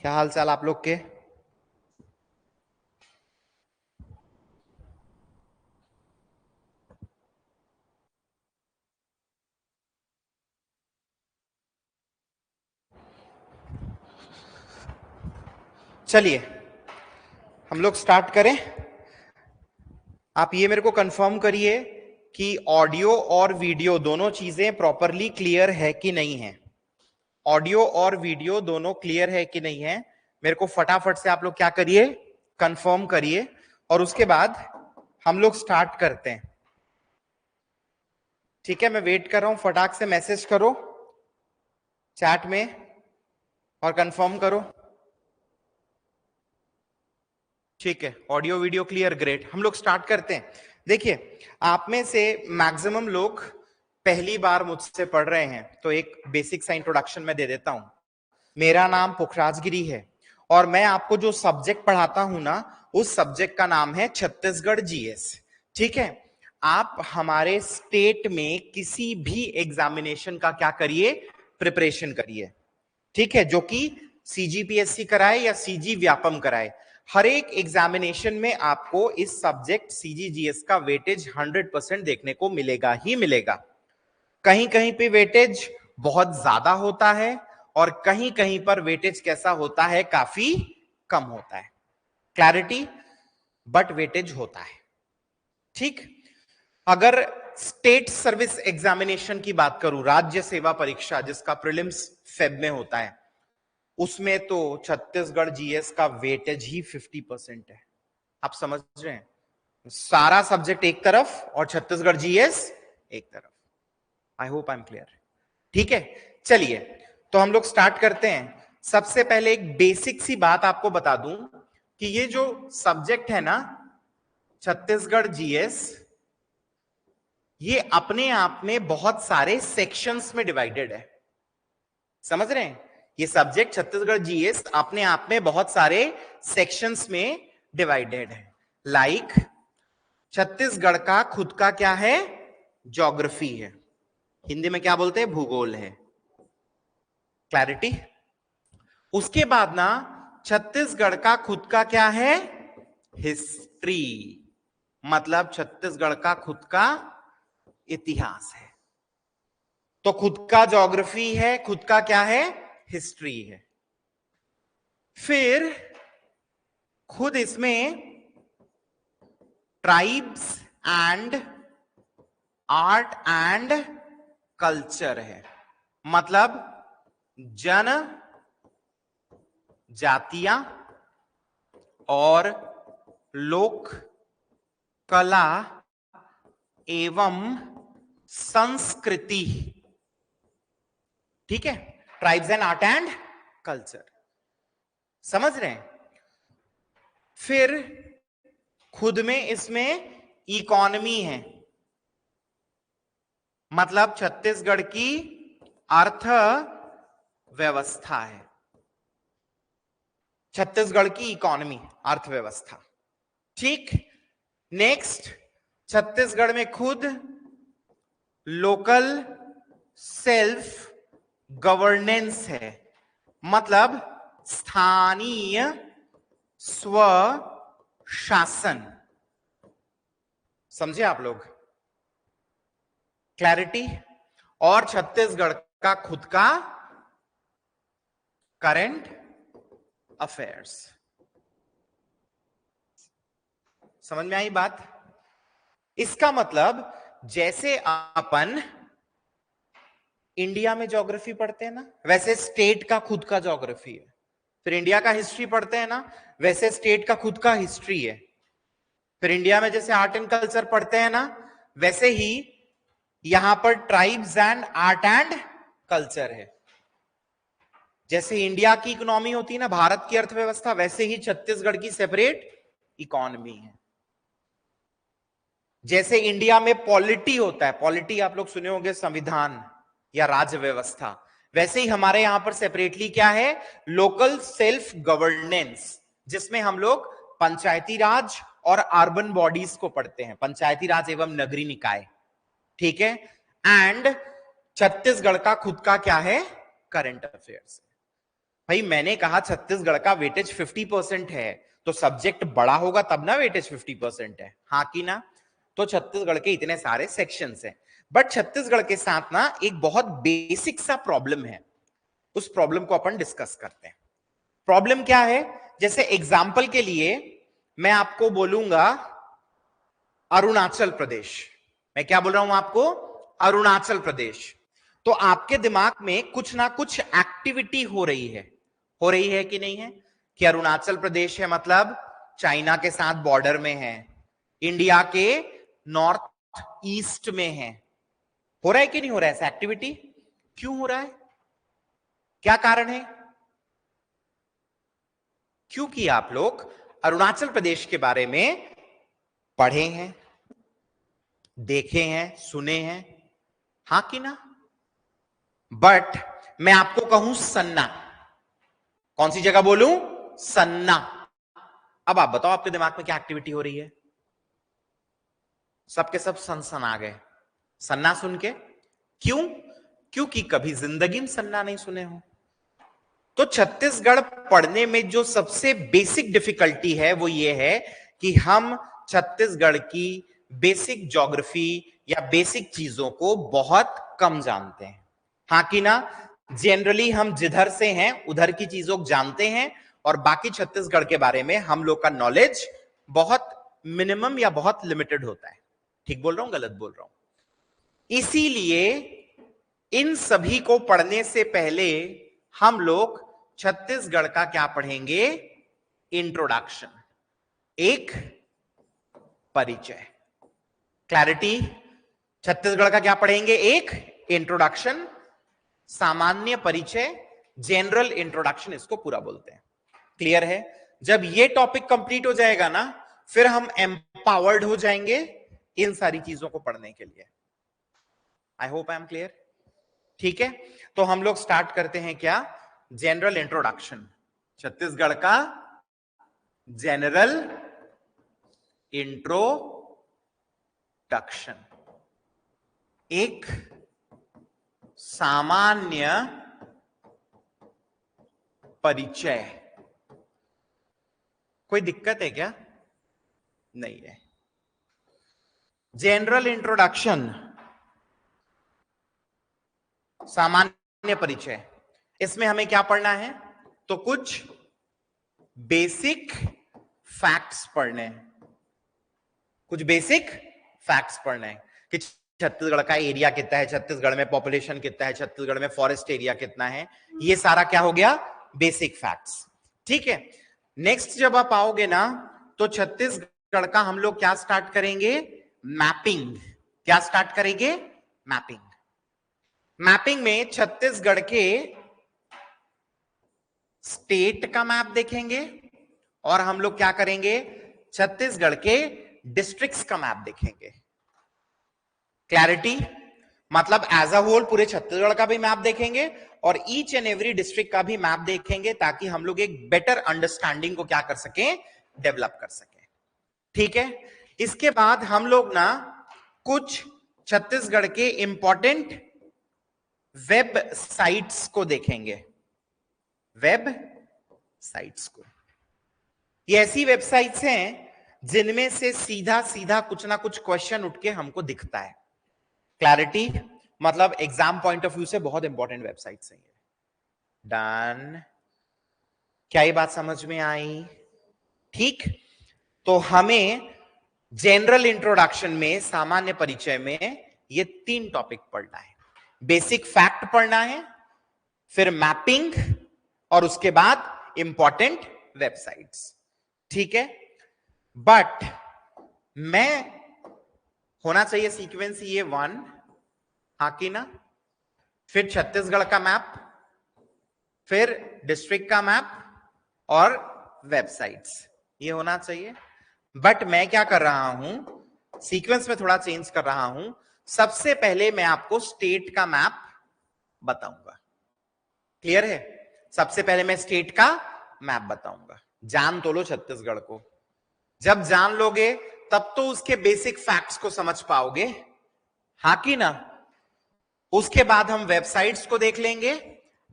क्या हाल चाल आप लोग के। चलिए हम लोग स्टार्ट करें। आप ये मेरे को कंफर्म करिए कि ऑडियो और वीडियो दोनों चीजें प्रॉपरली क्लियर है कि नहीं है। ऑडियो और वीडियो दोनों क्लियर है कि नहीं है, मेरे को फटाफट से आप लोग क्या करिए, कंफर्म करिए। और उसके बाद हम लोग स्टार्ट करते हैं। ठीक है, मैं वेट कर रहा हूं, फटाक से मैसेज करो चैट में और कंफर्म करो। ठीक है, ऑडियो वीडियो क्लियर, ग्रेट। हम लोग स्टार्ट करते हैं। देखिए, आप में से मैक्सिमम लोग पहली बार मुझसे पढ़ रहे हैं, तो एक बेसिक सा इंट्रोडक्शन मैं दे देता हूं। मेरा नाम पुखराज गिरी है और मैं आपको जो सब्जेक्ट पढ़ाता हूं ना, उस सब्जेक्ट का नाम है छत्तीसगढ़ जीएस। ठीक है, आप हमारे स्टेट में किसी भी एग्जामिनेशन का क्या करिए, प्रिपरेशन करिए। ठीक है, जो कि सीजीपीएससी कराए या सीजी व्यापम कराए, हर एक एग्जामिनेशन में आपको इस सब्जेक्ट सीजीजीएस का वेटेज 100% देखने को मिलेगा ही मिलेगा। कहीं कहीं पे वेटेज बहुत ज्यादा होता है और कहीं कहीं पर वेटेज कैसा होता है, काफी कम होता है। क्लैरिटी, बट वेटेज होता है। ठीक, अगर स्टेट सर्विस एग्जामिनेशन की बात करूं, राज्य सेवा परीक्षा जिसका प्रीलिम्स फेब में होता है, उसमें तो छत्तीसगढ़ जीएस का वेटेज ही 50% है। आप समझ रहे हैं, सारा सब्जेक्ट एक तरफ और छत्तीसगढ़ जीएस एक तरफ। I hope I am clear. ठीक है, चलिए तो हम लोग स्टार्ट करते हैं। सबसे पहले एक बेसिक सी बात आपको बता दूं कि ये जो सब्जेक्ट है ना, छत्तीसगढ़ जीएस, ये अपने आप में बहुत सारे सेक्शंस में डिवाइडेड है। समझ रहे हैं, ये सब्जेक्ट छत्तीसगढ़ जीएस अपने आप में बहुत सारे सेक्शंस में डिवाइडेड है। लाइक छत्तीसगढ़ का खुद का क्या है, ज्योग्राफी है, हिंदी में क्या बोलते हैं, भूगोल है। क्लैरिटी। उसके बाद ना छत्तीसगढ़ का खुद का क्या है, हिस्ट्री, मतलब छत्तीसगढ़ का खुद का इतिहास है। तो खुद का ज्योग्राफी है, खुद का क्या है, हिस्ट्री है। फिर खुद इसमें tribes and art and culture है, मतलब जन जातियां और लोक कला एवं संस्कृति। ठीक है, tribes and art and culture, समझ रहे हैं। फिर खुद में इसमें इकोनॉमी है, मतलब छत्तीसगढ़ की अर्थ व्यवस्था है, छत्तीसगढ़ की इकोनॉमी, अर्थव्यवस्था। ठीक, नेक्स्ट छत्तीसगढ़ में खुद लोकल सेल्फ गवर्नेंस है, मतलब स्थानीय स्व शासन। समझे आप लोग, क्लैरिटी। और छत्तीसगढ़ का खुद का करंट अफेयर्स। समझ में आई बात। इसका मतलब जैसे अपन इंडिया में ज्योग्राफी पढ़ते हैं ना, वैसे स्टेट का खुद का ज्योग्राफी है। फिर इंडिया का हिस्ट्री पढ़ते हैं ना, वैसे स्टेट का खुद का हिस्ट्री है। फिर इंडिया में जैसे आर्ट एंड कल्चर पढ़ते हैं ना, वैसे ही यहां पर tribes and art and culture है। जैसे इंडिया की इकोनॉमी होती है ना, भारत की अर्थव्यवस्था, वैसे ही छत्तीसगढ़ की सेपरेट इकोनॉमी है। जैसे इंडिया में पॉलिटी होता है, पॉलिटी आप लोग सुने होंगे, संविधान या राज्य व्यवस्था, वैसे ही हमारे यहां पर सेपरेटली क्या है, लोकल सेल्फ गवर्नेंस, जिसमें हम लोग पंचायती राज और अर्बन बॉडीज को पढ़ते हैं, पंचायती राज एवं नगरीय निकाय। ठीक है, एंड छत्तीसगढ़ का खुद का क्या है, करंट अफेयर्स। भाई मैंने कहा छत्तीसगढ़ का वेटेज 50% है, तो सब्जेक्ट बड़ा होगा तब ना वेटेज 50% है, हाँ कि ना। तो छत्तीसगढ़ के इतने सारे सेक्शंस हैं, बट छत्तीसगढ़ के साथ ना एक बहुत बेसिक सा प्रॉब्लम है, उस प्रॉब्लम को अपन डिस्कस करते हैं। प्रॉब्लम क्या है? जैसे एग्जाम्पल के लिए मैं आपको बोलूंगा अरुणाचल प्रदेश, मैं क्या बोल रहा हूं आपको? अरुणाचल प्रदेश। तो आपके दिमाग में कुछ ना कुछ एक्टिविटी हो रही है कि नहीं है? कि अरुणाचल प्रदेश है मतलब चाइना के साथ बॉर्डर में है, इंडिया के नॉर्थ ईस्ट में है। हो रहा है कि नहीं हो रहा है ऐसा एक्टिविटी? क्यों हो रहा है? क्या कारण है? क्योंकि आप लोग अरुणाचल प्रदेश के बारे में पढ़े हैं, देखे हैं, सुने हैं, हाँ कि ना। बट मैं आपको कहूं सन्ना, कौन सी जगह बोलूं? सन्ना। अब आप बताओ आपके दिमाग में क्या एक्टिविटी हो रही है? सबके सब सनसन आ गए सन्ना सुन के। क्यों? क्योंकि कभी जिंदगी में सन्ना नहीं सुने हो। तो छत्तीसगढ़ पढ़ने में जो सबसे बेसिक डिफिकल्टी है वो ये है कि हम छत्तीसगढ़ की बेसिक ज्योग्राफी या बेसिक चीजों को बहुत कम जानते हैं, हाँ कि ना। जनरली हम जिधर से हैं उधर की चीजों को जानते हैं, और बाकी छत्तीसगढ़ के बारे में हम लोग का नॉलेज बहुत मिनिमम या बहुत लिमिटेड होता है। ठीक बोल रहा हूं, गलत बोल रहा हूं? इसीलिए इन सभी को पढ़ने से पहले हम लोग छत्तीसगढ़ का क्या पढ़ेंगे? इंट्रोडक्शन, एक परिचय, क्लैरिटी। छत्तीसगढ़ का क्या पढ़ेंगे? एक इंट्रोडक्शन, सामान्य परिचय, जनरल इंट्रोडक्शन इसको पूरा बोलते हैं। क्लियर है? जब ये टॉपिक कंप्लीट हो जाएगा ना, फिर हम एम्पावर्ड हो जाएंगे इन सारी चीजों को पढ़ने के लिए। I hope I am clear. ठीक है, तो हम लोग स्टार्ट करते हैं क्या? जनरल इंट्रोडक्शन, छत्तीसगढ़ का जनरल इंट्रोडक्शन, एक सामान्य परिचय। कोई दिक्कत है क्या? नहीं है। जनरल इंट्रोडक्शन, सामान्य परिचय, इसमें हमें क्या पढ़ना है? तो कुछ बेसिक फैक्ट्स पढ़ने हैं, कुछ बेसिक फैक्ट्स पढ़ने हैं कि छत्तीसगढ़ का एरिया कितना है, छत्तीसगढ़ में पॉपुलेशन कितना है, छत्तीसगढ़ में फॉरेस्ट एरिया कितना है, ये सारा क्या हो गया? Basic facts. ठीक है, नेक्स्ट जब आप आओगे ना तो छत्तीसगढ़ का हम लोग क्या स्टार्ट करेंगे? मैपिंग। क्या स्टार्ट करेंगे? मैपिंग। मैपिंग में छत्तीसगढ़ के स्टेट का मैप देखेंगे, और हम लोग क्या करेंगे? छत्तीसगढ़ के डिस्ट्रिक्ट्स का मैप देखेंगे। क्लैरिटी? मतलब एज अ होल पूरे छत्तीसगढ़ का भी मैप देखेंगे और ईच एंड एवरी डिस्ट्रिक्ट का भी मैप देखेंगे, ताकि हम लोग एक बेटर अंडरस्टैंडिंग को क्या कर सकें? डेवलप कर सकें। ठीक है, इसके बाद हम लोग ना कुछ छत्तीसगढ़ के इंपॉर्टेंट वेब साइट्स को देखेंगे। वेब साइट्स को, ये ऐसी वेबसाइट्स हैं जिनमें से सीधा सीधा कुछ ना कुछ क्वेश्चन उठ के हमको दिखता है। क्लैरिटी? मतलब एग्जाम पॉइंट ऑफ व्यू से बहुत इंपॉर्टेंट वेबसाइट्स हैं। डन? क्या ये बात समझ में आई? ठीक, तो हमें जनरल इंट्रोडक्शन में, सामान्य परिचय में, ये 3 टॉपिक पढ़ना है। बेसिक फैक्ट पढ़ना है, फिर मैपिंग, और उसके बाद इंपॉर्टेंट वेबसाइट्स। ठीक है, बट मैं होना चाहिए सीक्वेंस ये 1, हाँ कि ना, फिर छत्तीसगढ़ का मैप, फिर डिस्ट्रिक्ट का मैप और वेबसाइट्स, ये होना चाहिए। बट मैं क्या कर रहा हूं? सीक्वेंस में थोड़ा चेंज कर रहा हूं। सबसे पहले मैं आपको स्टेट का मैप बताऊंगा। क्लियर है? सबसे पहले मैं स्टेट का मैप बताऊंगा। जान तो लो छत्तीसगढ़ को, जब जान लोगे तब तो उसके बेसिक फैक्ट्स को समझ पाओगे, हाँ कि ना। उसके बाद हम वेबसाइट्स को देख लेंगे,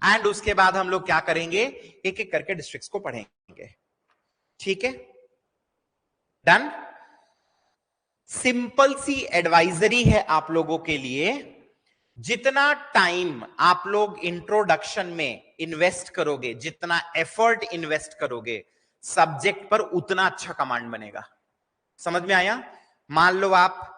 एंड उसके बाद हम लोग क्या करेंगे, एक एक करके डिस्ट्रिक्ट्स को पढ़ेंगे। ठीक है, डन। सिंपल सी एडवाइजरी है आप लोगों के लिए, जितना टाइम आप लोग इंट्रोडक्शन में इन्वेस्ट करोगे, जितना एफर्ट इन्वेस्ट करोगे सब्जेक्ट पर, उतना अच्छा कमांड बनेगा। समझ में आया? मान लो आप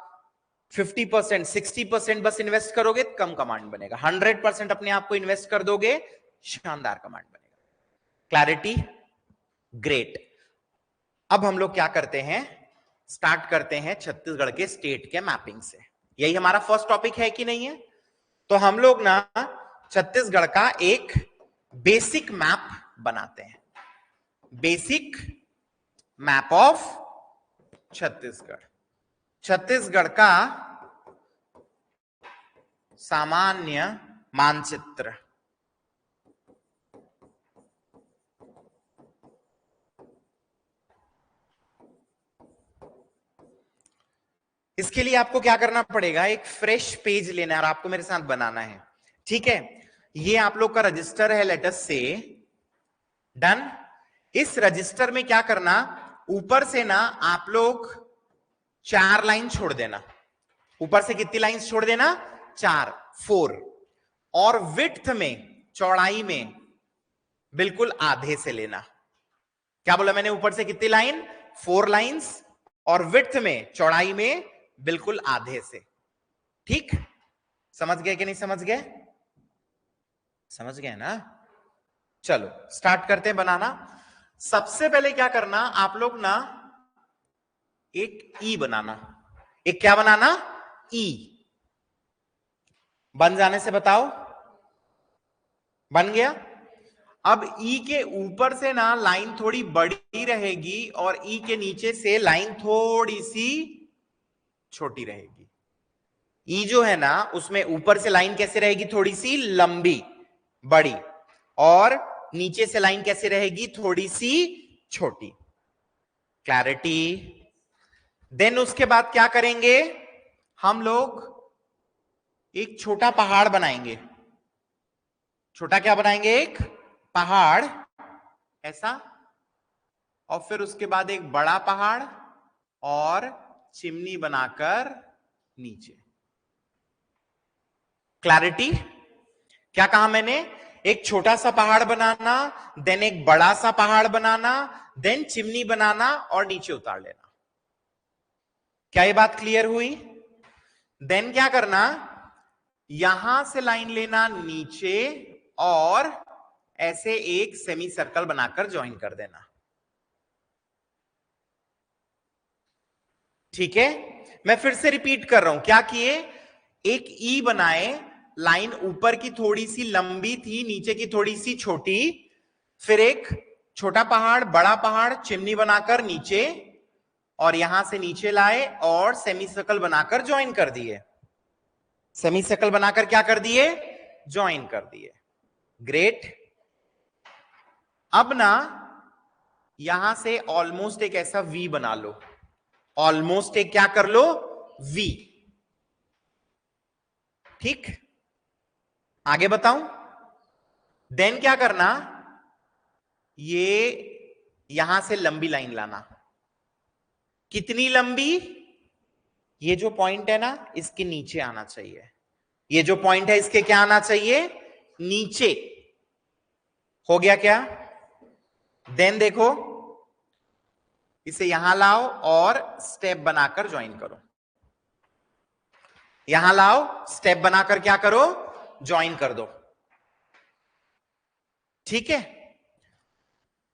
50%, 60% बस इन्वेस्ट करोगे, कम कमांड बनेगा। 100% अपने आप को इन्वेस्ट कर दोगे, शानदार कमांड बनेगा। क्लैरिटी? ग्रेट। अब हम लोग क्या करते हैं, स्टार्ट करते हैं छत्तीसगढ़ के स्टेट के मैपिंग से। यही हमारा फर्स्ट टॉपिक है कि नहीं है? तो हम लोग ना छत्तीसगढ़ का एक बेसिक मैप बनाते हैं, basic map of Chhattisgarh. Chhattisgarh का सामान्य मानचित्र। इसके लिए आपको क्या करना पड़ेगा, एक फ्रेश पेज लेना है और आपको मेरे साथ बनाना है। ठीक है, ये आप लोग का रजिस्टर है, लेटस से। डन। इस रजिस्टर में क्या करना, ऊपर से ना आप लोग 4 लाइन छोड़ देना। ऊपर से कितनी लाइन छोड़ देना? 4, 4। और विड्थ में, चौड़ाई में बिल्कुल आधे से लेना। क्या बोला मैंने? ऊपर से कितनी लाइन? 4 लाइंस, और विड्थ में, चौड़ाई में बिल्कुल आधे से। ठीक, समझ गए कि नहीं समझ गए? समझ गए ना? चलो स्टार्ट करते हैं बनाना। सबसे पहले क्या करना, आप लोग ना एक ई बनाना। एक क्या बनाना? ई। बन जाने से बताओ। बन गया? अब ई के ऊपर से ना लाइन थोड़ी बड़ी रहेगी और ई के नीचे से लाइन थोड़ी सी छोटी रहेगी। ई जो है ना, उसमें ऊपर से लाइन कैसे रहेगी? थोड़ी सी लंबी, बड़ी, और नीचे से लाइन कैसे रहेगी? थोड़ी सी छोटी। क्लैरिटी? देन उसके बाद क्या करेंगे, हम लोग एक छोटा पहाड़ बनाएंगे। छोटा क्या बनाएंगे? एक पहाड़ ऐसा, और फिर उसके बाद एक बड़ा पहाड़ और चिमनी बनाकर नीचे। क्लैरिटी? क्या कहा मैंने? एक छोटा सा पहाड़ बनाना, देन एक बड़ा सा पहाड़ बनाना, देन चिमनी बनाना और नीचे उतार लेना। क्या ये बात क्लियर हुई? देन क्या करना, यहां से लाइन लेना नीचे और ऐसे एक सेमी सर्कल बनाकर ज्वाइन कर देना। ठीक है, मैं फिर से रिपीट कर रहा हूं। क्या किए? एक ई बनाए, लाइन ऊपर की थोड़ी सी लंबी थी, नीचे की थोड़ी सी छोटी, फिर एक छोटा पहाड़, बड़ा पहाड़, चिमनी बनाकर नीचे, और यहां से नीचे लाए और सेमी सर्कल बनाकर ज्वाइन कर दिए। सेमी सर्कल बनाकर क्या कर दिए? ज्वाइन कर दिए। ग्रेट। अब ना यहां से ऑलमोस्ट एक ऐसा वी बना लो। ऑलमोस्ट एक क्या कर लो? वी। ठीक, आगे बताऊं? देन क्या करना, ये यहां से लंबी लाइन लाना। कितनी लंबी? ये जो पॉइंट है ना, इसके नीचे आना चाहिए। ये जो पॉइंट है इसके क्या आना चाहिए? नीचे। हो गया क्या? देन देखो, इसे यहां लाओ और स्टेप बनाकर ज्वाइन करो। यहां लाओ, स्टेप बनाकर क्या करो? ज्वाइन कर दो। ठीक है,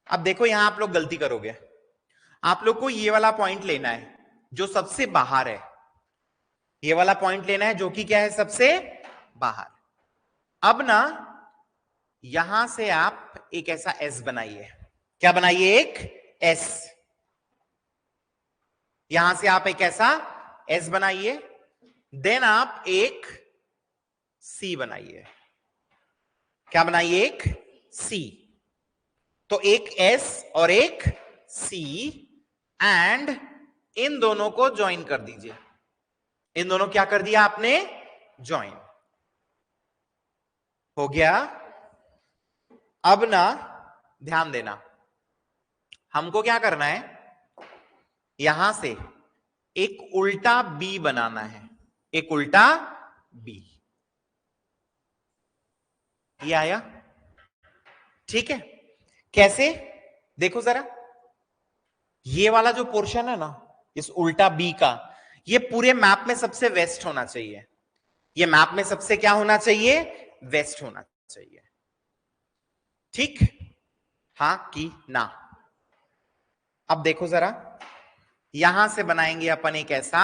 अब देखो यहां आप लोग गलती करोगे। आप लोग को ये वाला पॉइंट लेना है जो सबसे बाहर है। ये वाला पॉइंट लेना है जो कि क्या है? सबसे बाहर। अब ना यहां से आप एक ऐसा एस बनाइए। क्या बनाइए? एक एस। यहां से आप एक ऐसा एस बनाइए। देन आप एक सी बनाइए। क्या बनाइए? एक सी। तो एक एस और एक सी, एंड इन दोनों को ज्वाइन कर दीजिए। इन दोनों क्या कर दिया आपने? ज्वाइन। हो गया? अब ना ध्यान देना, हमको क्या करना है, यहां से एक उल्टा बी बनाना है, एक उल्टा बी। ये आया? ठीक है, कैसे? देखो जरा, ये वाला जो पोर्शन है ना इस उल्टा बी का, ये पूरे मैप में सबसे वेस्ट होना चाहिए। ये मैप में सबसे क्या होना चाहिए? वेस्ट होना चाहिए। ठीक, हाँ कि ना? अब देखो जरा, यहां से बनाएंगे अपन एक ऐसा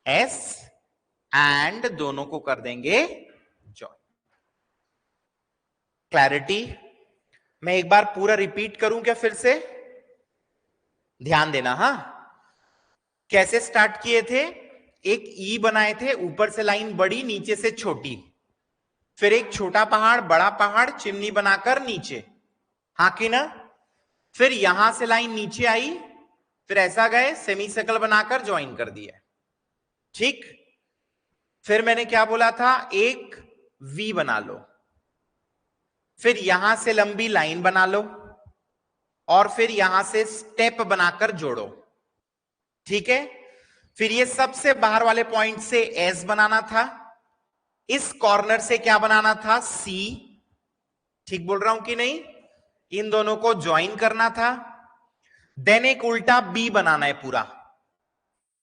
एस एंड दोनों को कर देंगे जॉइन। क्लैरिटी? मैं एक बार पूरा रिपीट करूं क्या फिर से? ध्यान देना। हाँ, कैसे स्टार्ट किए थे? एक ई बनाए थे, ऊपर से लाइन बड़ी नीचे से छोटी, फिर एक छोटा पहाड़ बड़ा पहाड़ चिमनी बनाकर नीचे, हाँ कि ना? फिर यहां से लाइन नीचे आई, फिर ऐसा गए सेमी सर्कल बनाकर ज्वाइन कर दिया। ठीक, फिर मैंने क्या बोला था? एक वी बना लो, फिर यहां से लंबी लाइन बना लो और फिर यहां से स्टेप बनाकर जोड़ो। ठीक है, फिर ये सबसे बाहर वाले पॉइंट से एस बनाना था, इस कॉर्नर से क्या बनाना था? सी। ठीक बोल रहा हूं कि नहीं? इन दोनों को ज्वाइन करना था, देन एक उल्टा बी बनाना है पूरा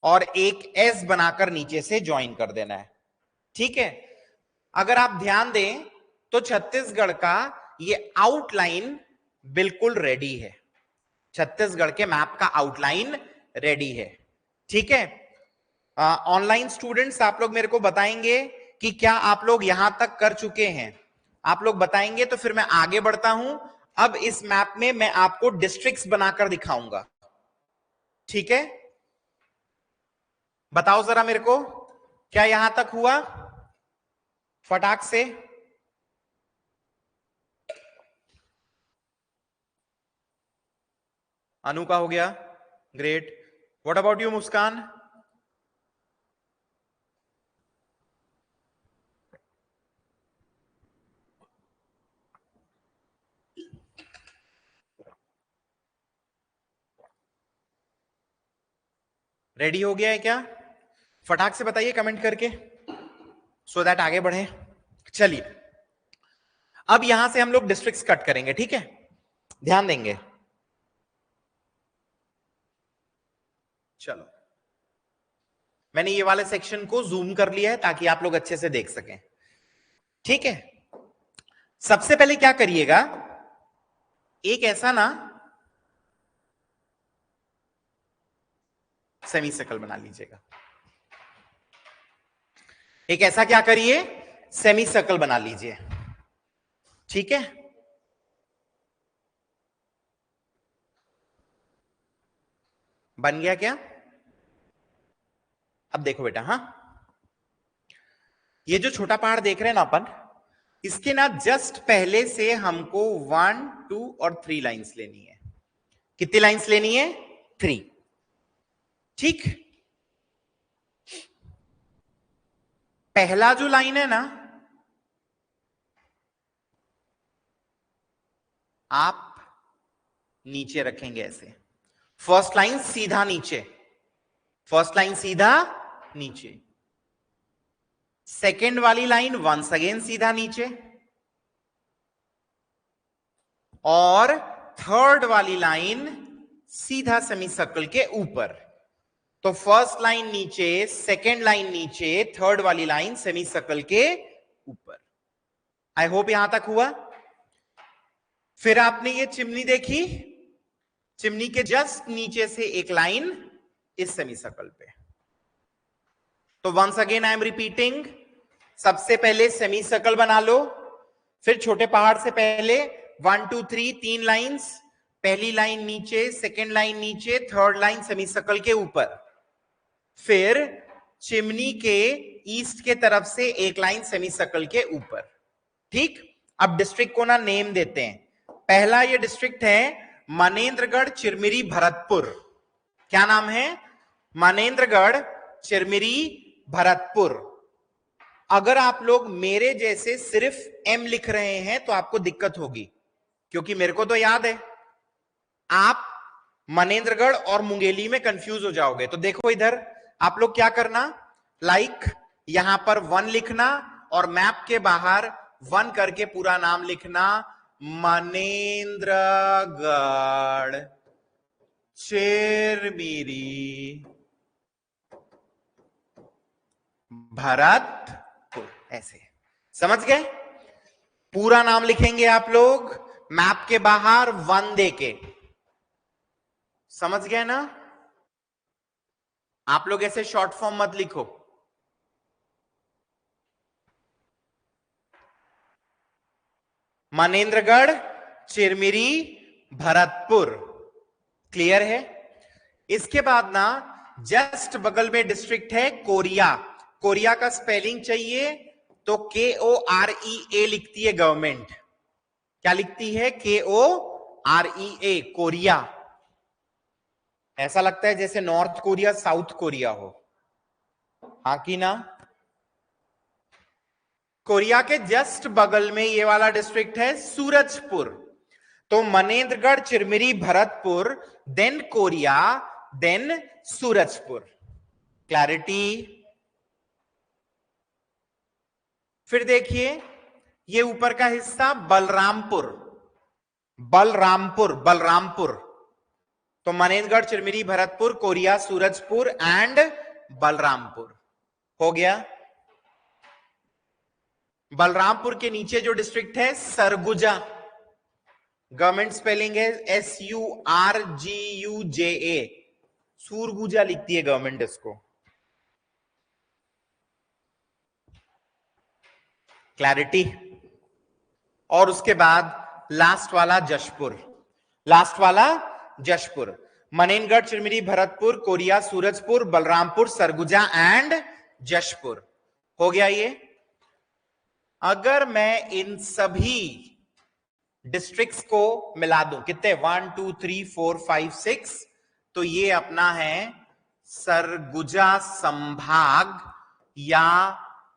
और एक एस बनाकर नीचे से ज्वाइन कर देना है। ठीक है, अगर आप ध्यान दें तो छत्तीसगढ़ का ये आउटलाइन बिल्कुल रेडी है, छत्तीसगढ़ के मैप का आउटलाइन रेडी है। ठीक है, ऑनलाइन स्टूडेंट्स आप लोग मेरे को बताएंगे कि क्या आप लोग यहां तक कर चुके हैं? आप लोग बताएंगे तो फिर मैं आगे बढ़ता हूं। अब इस मैप में मैं आपको डिस्ट्रिक्ट्स बनाकर दिखाऊंगा। ठीक है, बताओ जरा मेरे को, क्या यहां तक हुआ? फटाक से। अनु का हो गया, great. What about you Muskan? Ready हो गया है क्या? फटाक से बताइए कमेंट करके, सो दैट आगे बढ़े। चलिए, अब यहां से हम लोग डिस्ट्रिक्ट्स कट करेंगे। ठीक है, ध्यान देंगे। चलो, मैंने ये वाले सेक्शन को जूम कर लिया है ताकि आप लोग अच्छे से देख सकें। ठीक है, सबसे पहले क्या करिएगा, एक ऐसा ना सेमी सर्कल बना लीजिएगा। एक ऐसा क्या करिए, सेमी सर्कल बना लीजिए। ठीक है, बन गया क्या? अब देखो बेटा, हाँ, ये जो छोटा पहाड़ देख रहे हैं ना अपन, इसके ना जस्ट पहले से हमको 1 2 और 3 लाइंस लेनी है। कितनी लाइंस लेनी है? 3। ठीक, पहला जो लाइन है ना, आप नीचे रखेंगे ऐसे, फर्स्ट लाइन सीधा नीचे, फर्स्ट लाइन सीधा नीचे, सेकेंड वाली लाइन वंस अगेन सीधा नीचे, और थर्ड वाली लाइन सीधा सेमी सर्कल के ऊपर। तो फर्स्ट लाइन नीचे, सेकेंड लाइन नीचे, थर्ड वाली लाइन सेमी सर्कल के ऊपर। आई होप यहां तक हुआ। फिर आपने ये चिमनी देखी, चिमनी के जस्ट नीचे से एक लाइन इस सेमी सर्कल पे। तो once again I am repeating, सबसे पहले सेमी सर्कल बना लो, फिर छोटे पहाड़ से पहले 1 2 3 3 लाइंस, पहली लाइन नीचे, सेकेंड लाइन नीचे, थर्ड लाइन सेमी सर्कल के ऊपर, फिर चिमनी के ईस्ट के तरफ से एक लाइन सेमी सर्कल के ऊपर। ठीक, अब डिस्ट्रिक्ट को ना नेम देते हैं। पहला ये डिस्ट्रिक्ट है मनेन्द्रगढ़ चिरमिरी भरतपुर। क्या नाम है? मनेन्द्रगढ़ चिरमिरी भरतपुर। अगर आप लोग मेरे जैसे सिर्फ एम लिख रहे हैं तो आपको दिक्कत होगी, क्योंकि मेरे को तो याद है, आप मनेंद्रगढ़ और मुंगेली में कंफ्यूज हो जाओगे। तो देखो इधर आप लोग क्या करना, लाइक यहां पर 1 लिखना और मैप के बाहर 1 करके पूरा नाम लिखना, मनेंद्रगढ़ चिरमिरी भरतपुर, ऐसे समझ गए। पूरा नाम लिखेंगे आप लोग मैप के बाहर 1 देके, समझ गए ना। आप लोग ऐसे शॉर्ट फॉर्म मत लिखो। मनेंद्रगढ़ चिरमिरी भरतपुर, क्लियर है। इसके बाद ना जस्ट बगल में डिस्ट्रिक्ट है कोरिया। कोरिया का स्पेलिंग चाहिए तो KOREA लिखती है गवर्नमेंट। क्या लिखती है? KOREA, Korea. ऐसा लगता है जैसे नॉर्थ कोरिया साउथ कोरिया हो, हाँ कि ना। कोरिया के जस्ट बगल में ये वाला डिस्ट्रिक्ट है सूरजपुर। तो Manendragarh Chirmiri Bharatpur, then Koriya, then Surajpur. Clarity. फिर देखिए ये ऊपर का हिस्सा बलरामपुर, बलरामपुर, बलरामपुर। तो मनेंद्रगढ़ चिरमिरी भरतपुर, कोरिया, सूरजपुर एंड बलरामपुर हो गया। बलरामपुर के नीचे जो डिस्ट्रिक्ट है सरगुजा, गवर्नमेंट स्पेलिंग है SURGUJA, सूरगुजा लिखती है गवर्नमेंट इसको। क्लैरिटी। और उसके बाद लास्ट वाला जशपुर, लास्ट वाला जशपुर। मनेंद्रगढ़ चिरमिरी भरतपुर, कोरिया, सूरजपुर, बलरामपुर, सरगुजा एंड जशपुर हो गया ये। अगर मैं इन सभी डिस्ट्रिक्ट्स को मिला दूं, कितने 1 2 3 4 5 6, तो ये अपना है सरगुजा संभाग या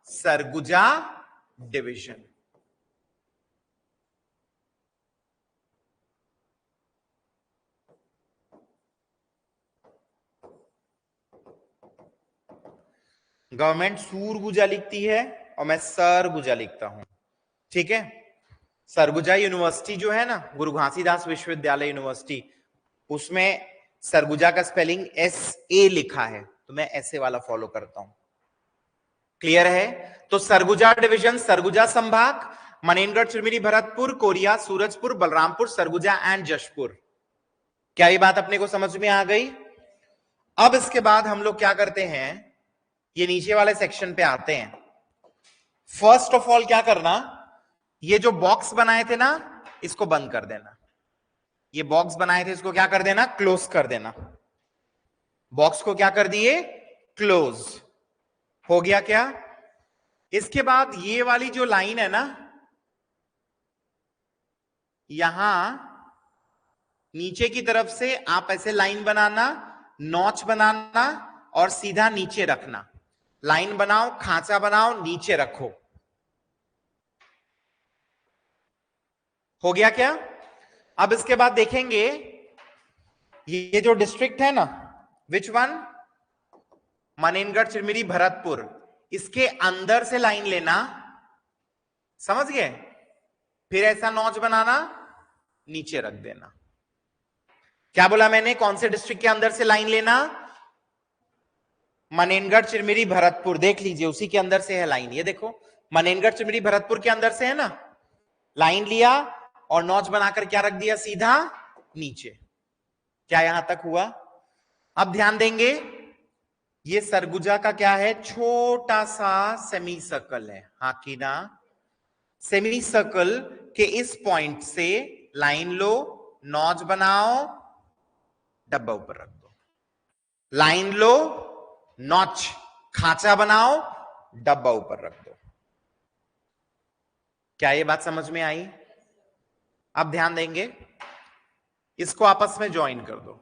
सरगुजा डिवीजन। गवर्नमेंट सूरगुजा लिखती है और मैं सरगुजा लिखता हूं, ठीक है। सरगुजा यूनिवर्सिटी जो है ना, गुरु घासीदास विश्वविद्यालय यूनिवर्सिटी, उसमें सरगुजा का स्पेलिंग SA लिखा है, तो मैं ऐसे वाला फॉलो करता हूं। क्लियर है। तो सरगुजा डिवीजन, सरगुजा संभाग, मनेंद्रगढ़ चिरमिरी भरतपुर, कोरिया, सूरजपुर, बलरामपुर, सरगुजा एंड जशपुर। क्या ये बात अपने को समझ में आ गई? अब इसके बाद हम लोग क्या करते हैं, ये नीचे वाले सेक्शन पे आते हैं। फर्स्ट ऑफ ऑल क्या करना, ये जो बॉक्स बनाए थे ना, इसको बंद कर देना। ये बॉक्स बनाए थे, इसको क्या कर देना, क्लोज कर देना। बॉक्स को क्या कर दिए, क्लोज हो गया क्या। इसके बाद ये वाली जो लाइन है ना, यहां नीचे की तरफ से आप ऐसे लाइन बनाना, नॉच बनाना और सीधा नीचे रखना। लाइन बनाओ, खांचा बनाओ, नीचे रखो। हो गया क्या। अब इसके बाद देखेंगे ये जो डिस्ट्रिक्ट है ना, विच वन, मनेंद्रगढ़ चिरमिरी भरतपुर, इसके अंदर से लाइन लेना, समझ गए। फिर ऐसा नॉच बनाना, नीचे रख देना। क्या बोला मैंने, कौन से डिस्ट्रिक्ट के अंदर से लाइन लेना, मनेंद्रगढ़ चिरमिरी भरतपुर, देख लीजिए उसी के अंदर से है लाइन। ये देखो मनेंद्रगढ़ चिरमिरी भरतपुर के अंदर से है ना, लाइन लिया और नॉच बनाकर क्या रख दिया, सीधा नीचे। क्या यहां तक हुआ। अब ध्यान देंगे, ये सरगुजा का क्या है, छोटा सा सेमी सर्कल है, हाँ कि ना। सेमी सर्कल के इस पॉइंट से लाइन लो, नॉच बनाओ, डब्बा ऊपर रख दो। लाइन लो, नॉच, खांचा बनाओ, डब्बा ऊपर रख दो। क्या ये बात समझ में आई। अब ध्यान देंगे, इसको आपस में ज्वाइन कर दो।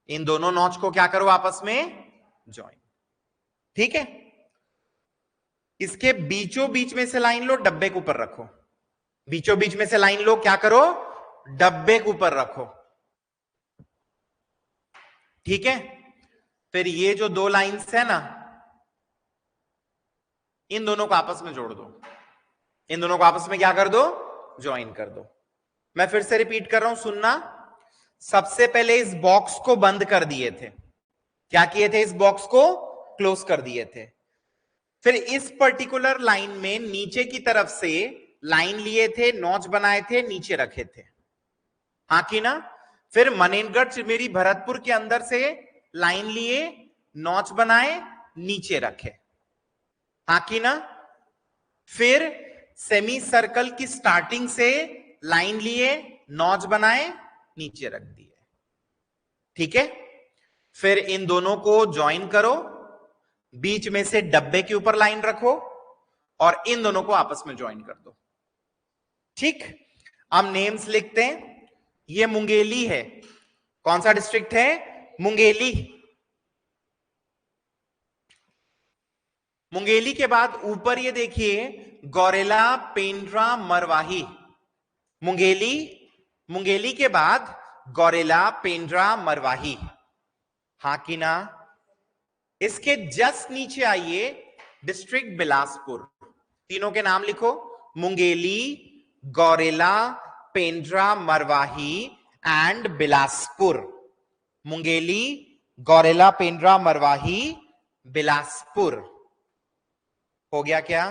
इन दोनों नॉच को क्या करो, आपस में ज्वाइन, ठीक है। इसके बीचों बीच में से लाइन लो, डब्बे के ऊपर रखो, बीचों बीच में से लाइन लो, क्या करो, डब्बे के ऊपर रखो, ठीक है। फिर ये जो दो लाइंस है ना, इन दोनों को आपस में जोड़ दो, इन दोनों को आपस में क्या कर दो, ज्वाइन कर दो। मैं फिर से रिपीट कर रहा हूं, सुनना। सबसे पहले इस बॉक्स को बंद कर दिए थे, क्या किए थे, इस बॉक्स को क्लोज कर दिए थे। फिर इस पर्टिकुलर लाइन में नीचे की तरफ से लाइन लिए थे, नॉच बनाए थे, नीचे रखे थे, हाँ कि ना। फिर मनेनगढ़, चिरमिरी, भरतपुर के अंदर से लाइन लिए, नॉच बनाए, नीचे रखे, हाँ कि ना। फिर सेमी सर्कल की स्टार्टिंग से लाइन लिए, नॉच बनाए, नीचे रख दिए, ठीक है। फिर इन दोनों को ज्वाइन करो, बीच में से डब्बे के ऊपर लाइन रखो और इन दोनों को आपस में ज्वाइन कर दो, ठीक। अब नेम्स लिखते हैं। ये मुंगेली है, कौन सा डिस्ट्रिक्ट है, मुंगेली। मुंगेली के बाद ऊपर ये देखिए, गौरेला, पेंड्रा, मरवाही। मुंगेली, मुंगेली के बाद गौरेला, पेंड्रा, मरवाही, हाँ कि ना। इसके जस्ट नीचे आइए, डिस्ट्रिक्ट बिलासपुर। तीनों के नाम लिखो, मुंगेली, गौरेला, पेंड्रा, मरवाही एंड बिलासपुर। मुंगेली, गौरेला, पेंड्रा, मरवाही, बिलासपुर। हो गया क्या,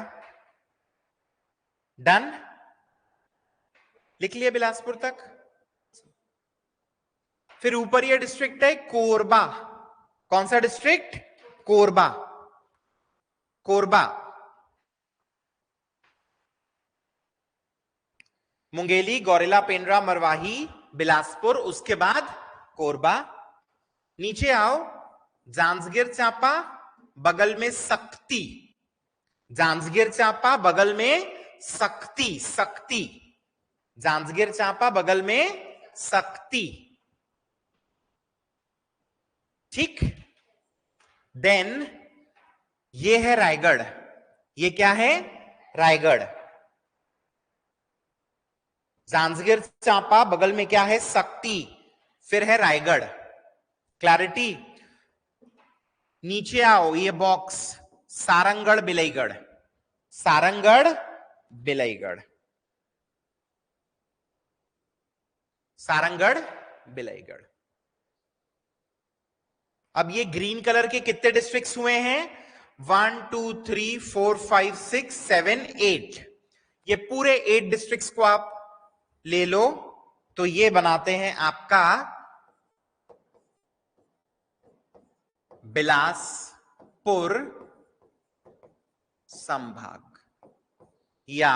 डन, लिख लिया बिलासपुर तक। फिर ऊपर ये डिस्ट्रिक्ट है कोरबा, कौन सा डिस्ट्रिक्ट, कोरबा, कोरबा। मुंगेली, गौरेला, पेंड्रा, मरवाही, बिलासपुर, उसके बाद कोरबा। नीचे आओ, जांजगीर चांपा, बगल में सक्ती, जांजगीर चांपा बगल में सक्ती, सक्ती, जांजगीर चांपा बगल में सक्ती, ठीक। देन ये है रायगढ़, ये क्या है, रायगढ़। जांजगीर चांपा बगल में क्या है, सक्ती, फिर है रायगढ़, क्लैरिटी। नीचे आओ, ये बॉक्स, सारंगढ़, बिलईगढ़, सारंगढ़, बिलईगढ़, सारंगढ़, बिलईगढ़। अब ये ग्रीन कलर के कितने डिस्ट्रिक्ट्स हुए हैं, 1 2 3 4 5 6 7 8। ये पूरे 8 डिस्ट्रिक्ट्स को आप ले लो, तो ये बनाते हैं आपका बिलासपुर संभाग या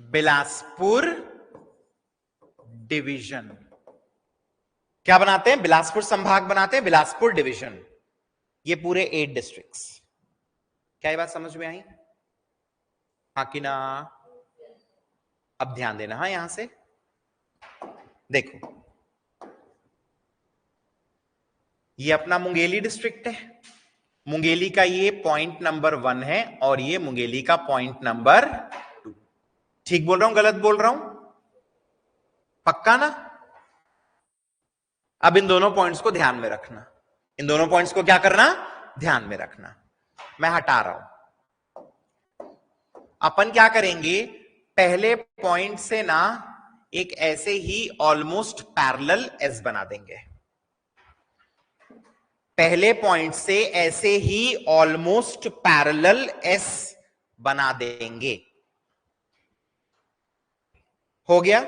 बिलासपुर डिवीजन। क्या बनाते हैं, बिलासपुर संभाग बनाते हैं, बिलासपुर डिवीजन। ये पूरे 8 डिस्ट्रिक्ट्स। क्या ये बात समझ में आई, हाँ कि ना। अब ध्यान देना, हाँ, यहां से देखो, ये अपना मुंगेली डिस्ट्रिक्ट है, मुंगेली का ये पॉइंट नंबर 1 है और ये मुंगेली का पॉइंट नंबर 2। ठीक बोल रहा हूं, गलत बोल रहा हूं, पक्का ना। अब इन दोनों पॉइंट्स को ध्यान में रखना, इन दोनों पॉइंट्स को क्या करना, ध्यान में रखना। मैं हटा रहा हूं। अपन क्या करेंगे, पहले पॉइंट से ना एक ऐसे ही ऑलमोस्ट पैरेलल एस बना देंगे, पहले पॉइंट से ऐसे ही ऑलमोस्ट पैरेलल एस बना देंगे। हो गया।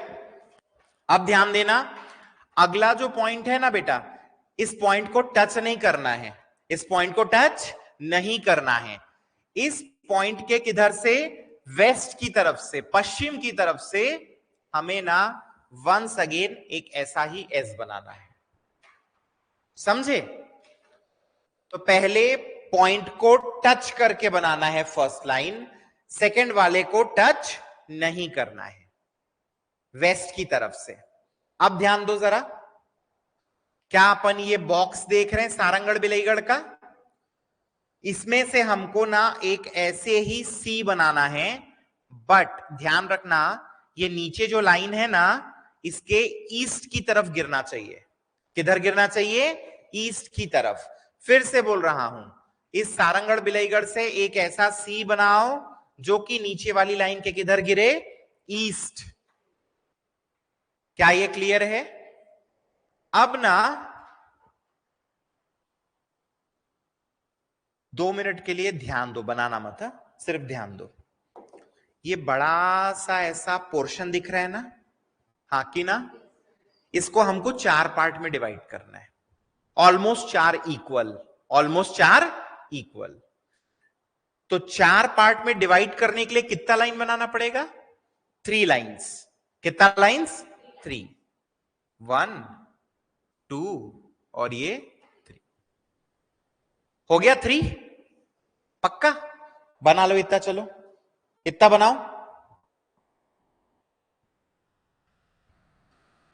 अब ध्यान देना, अगला जो पॉइंट है ना बेटा, इस पॉइंट को टच नहीं करना है, इस पॉइंट को टच नहीं करना है। इस पॉइंट के किधर से, वेस्ट की तरफ से, पश्चिम की तरफ से हमें ना वंस अगेन एक ऐसा ही एस बनाना है, समझे। तो पहले पॉइंट को टच करके बनाना है फर्स्ट लाइन, सेकंड वाले को टच नहीं करना है, वेस्ट की तरफ से। अब ध्यान दो जरा, क्या अपन ये बॉक्स देख रहे हैं सारंगढ़ बिलईगढ़ का, इसमें से हमको ना एक ऐसे ही सी बनाना है, बट ध्यान रखना ये नीचे जो लाइन है ना इसके ईस्ट की तरफ गिरना चाहिए। किधर गिरना चाहिए? ईस्ट की तरफ। फिर से बोल रहा हूं, इस सारंगढ़ बिलाईगढ़ से एक ऐसा सी बनाओ जो कि नीचे वाली लाइन के किधर गिरे? ईस्ट। क्या ये क्लियर है? अब ना 2 मिनट के लिए ध्यान दो, बनाना मत, सिर्फ ध्यान दो। ये बड़ा सा ऐसा पोर्शन दिख रहा है ना, हाँ कि ना? इसको हमको 4 पार्ट में डिवाइड करना है, ऑलमोस्ट 4 इक्वल, ऑलमोस्ट 4 इक्वल। तो 4 पार्ट में डिवाइड करने के लिए कितना लाइन बनाना पड़ेगा? 3 लाइंस। कितना लाइंस? 3, 1, 2 और ये 3। हो गया 3? पक्का? बना लो इतना, चलो इतना बनाओ।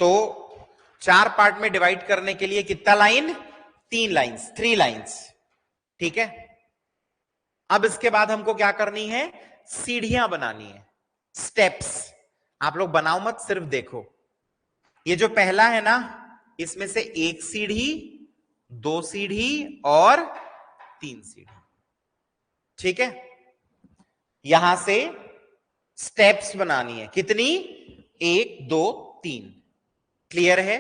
तो 4 पार्ट में डिवाइड करने के लिए कितना लाइन? 3 lines, 3 lines. ठीक है, अब इसके बाद हमको क्या करनी है? सीढ़ियां बनानी है, स्टेप्स। आप लोग बनाओ मत, सिर्फ देखो। ये जो पहला है ना, इसमें से 1 सीढ़ी, 2 सीढ़ी और 3 सीढ़ी। ठीक है, यहां से स्टेप्स बनानी है। कितनी? 1, 2, 3। क्लियर है?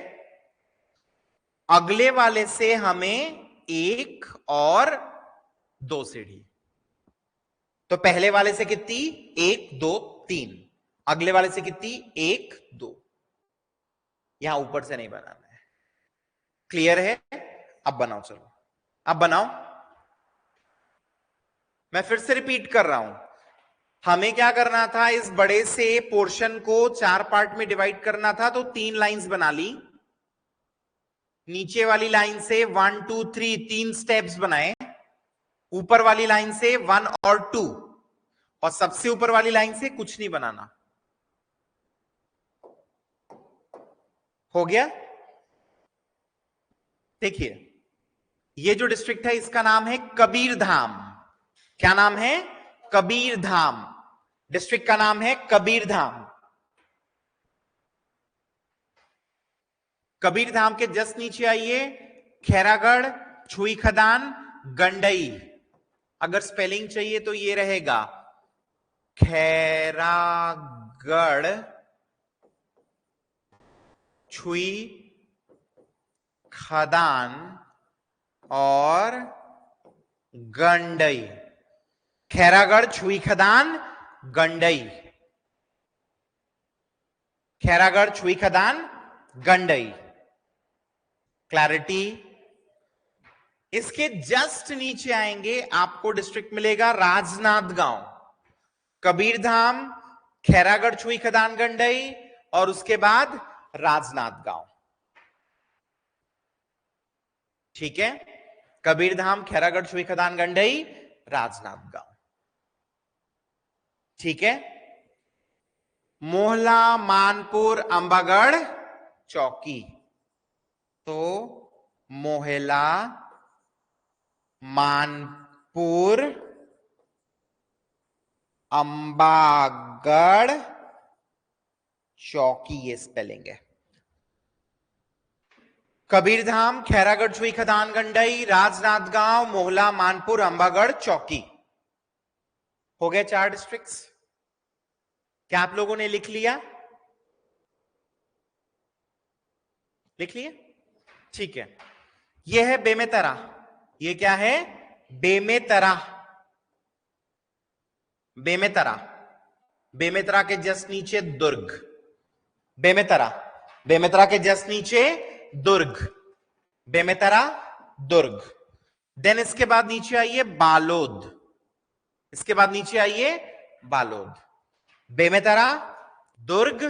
अगले वाले से हमें 1 और 2 सीढ़ी। तो पहले वाले से कितनी? 1, 2, 3। अगले वाले से कितनी? 1, 2। यहां ऊपर से नहीं बनाना है। क्लियर है? अब बनाओ, चलो अब बनाओ। मैं फिर से रिपीट कर रहा हूं, हमें क्या करना था? इस बड़े से पोर्शन को 4 पार्ट में डिवाइड करना था, तो 3 लाइंस बना ली। नीचे वाली लाइन से 1, 2, 3 3 स्टेप्स बनाए। ऊपर वाली लाइन से 1 और 2, और सबसे ऊपर वाली लाइन से कुछ नहीं बनाना। हो गया? देखिए, ये जो डिस्ट्रिक्ट है इसका नाम है कबीरधाम। क्या नाम है? कबीरधाम। डिस्ट्रिक्ट का नाम है कबीरधाम। कबीरधाम के जस्ट नीचे आइए, खैरागढ़, छुई खदान, गंडई। अगर स्पेलिंग चाहिए तो ये रहेगा खैरागढ़, छुई खदान और गंडई। खैरागढ़, छुई खदान, गंडई। खैरागढ़, छुई खदान, गंडई। क्लैरिटी? इसके जस्ट नीचे आएंगे, आपको डिस्ट्रिक्ट मिलेगा राजनांदगांव। कबीरधाम, खैरागढ़, छुई खदान, गंडई, और उसके बाद राजनांदगांव। ठीक है, कबीरधाम, खैरागढ़, छुई खदान, गंडई, राजनांदगांव। ठीक है, मोहला, मानपुर, अंबागढ़, चौकी। तो मोहला, मानपुर, अंबागढ़, चौकी, ये स्पेलिंग है। कबीरधाम, खैरागढ़, छुई खदान, गंडई, राजनांदगांव, मोहला, मानपुर, अंबागढ़, चौकी। हो गए 4 डिस्ट्रिक्ट्स। क्या आप लोगों ने लिख लिया? लिख लिया? ठीक है, यह है बेमेतरा। ये क्या है? बेमेतरा। बेमेतरा, बेमेतरा के जस्ट नीचे दुर्ग। बेमेतरा, बेमेतरा के जस्ट नीचे दुर्ग। बेमेतरा, दुर्ग। देन इसके बाद नीचे आइए बालोद। इसके बाद नीचे आइए बालोद। बेमेतरा, दुर्ग,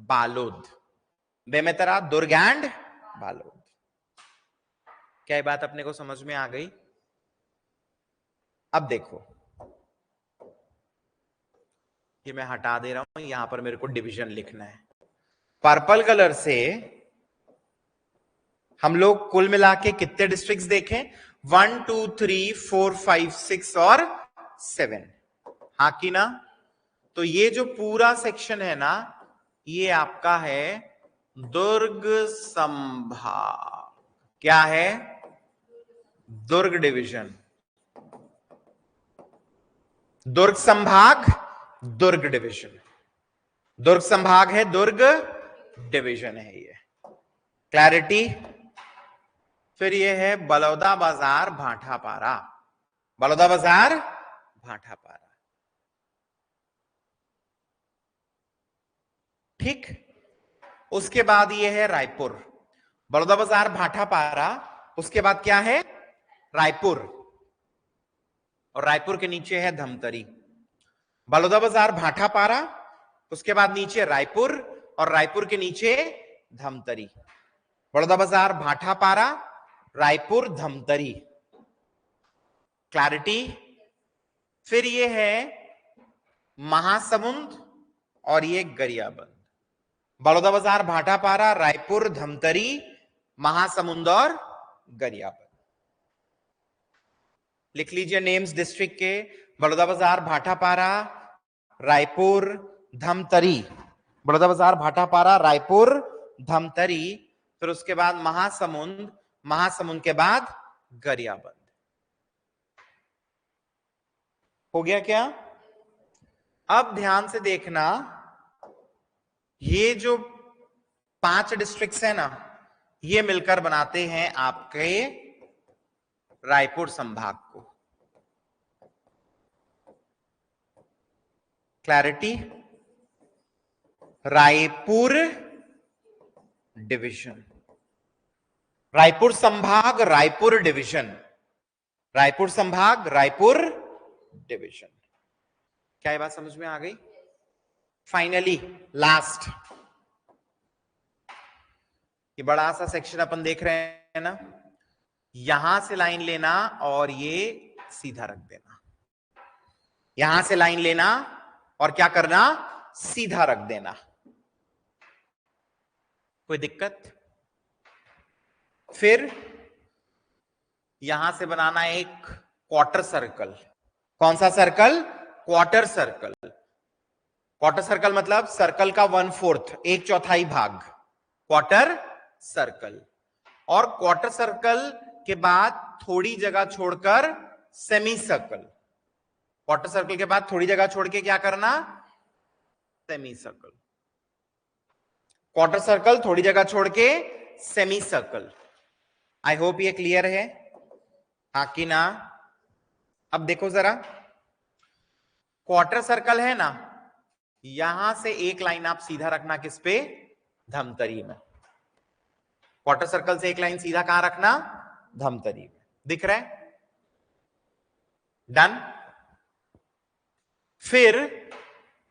बालोद। बेमेतरा, दुर्ग एंड बालोद। क्या ये बात अपने को समझ में आ गई? अब देखो, ये मैं हटा दे रहा हूं, यहां पर मेरे को डिवीजन लिखना है। पर्पल कलर से हम लोग कुल मिला के कितने डिस्ट्रिक्ट्स देखें? 1, 2, 3, 4, 5, 6 और 7। हाँ कि ना? तो ये जो पूरा सेक्शन है ना, ये आपका है दुर्ग संभाग। क्या है? दुर्ग डिवीजन। दुर्ग संभाग, दुर्ग डिवीजन। दुर्ग संभाग है, दुर्ग डिवीजन है ये। क्लैरिटी? फिर ये है बलौदा बाजार भाटापारा। बलौदा बाजार भाटापारा। ठीक। उसके बाद ये है रायपुर। बलौदा बाजार भाटापारा, उसके बाद क्या है? रायपुर। और रायपुर के नीचे है धमतरी। बलौदा बाजार भाटापारा, उसके बाद नीचे रायपुर, और रायपुर के नीचे धमतरी। बलौदा बाजार भाटापारा, रायपुर, धमतरी। क्लैरिटी? फिर ये है महासमुंद और ये गरियाबंद। बलौदा बाजार भाटापारा, रायपुर, धमतरी, महासमुंद और गरियाबंद। लिख लीजिए नेम्स डिस्ट्रिक्ट के। बलौदा बाजार भाटापारा, रायपुर, धमतरी। बलौदा बाजार भाटापारा, रायपुर, धमतरी, फिर उसके बाद महासमुंद, महासमुंद के बाद गरियाबंद। हो गया क्या? अब ध्यान से देखना, ये जो 5 डिस्ट्रिक्ट्स है ना, ये मिलकर बनाते हैं आपके रायपुर संभाग को। क्लैरिटी? रायपुर डिवीजन, रायपुर संभाग, रायपुर डिवीजन, रायपुर संभाग, रायपुर डिवीजन। क्या ये बात समझ में आ गई? फाइनली लास्ट, ये बड़ा सा सेक्शन अपन देख रहे हैं ना, यहां से लाइन लेना और ये सीधा रख देना। यहां से लाइन लेना और क्या करना? सीधा रख देना। कोई दिक्कत? फिर यहां से बनाना एक क्वार्टर सर्कल। कौन सा circle? Quarter circle. Quarter circle मतलब सर्कल का 1/4, 1/4 भाग, क्वार्टर सर्कल। और क्वार्टर सर्कल के बाद थोड़ी जगह छोड़कर सेमी सर्कल। क्वार्टर सर्कल के बाद थोड़ी जगह छोड़ के क्या करना? Semi circle. क्वार्टर सर्कल, थोड़ी जगह छोड़ के सेमी सर्कल। आई होप ये क्लियर है, हाँ कि ना? अब देखो जरा, क्वार्टर सर्कल है ना, यहां से एक लाइन आप सीधा रखना किस पे? धमतरी में। क्वार्टर सर्कल से एक लाइन सीधा कहां रखना? धमतरी में। दिख रहा है? डन। फिर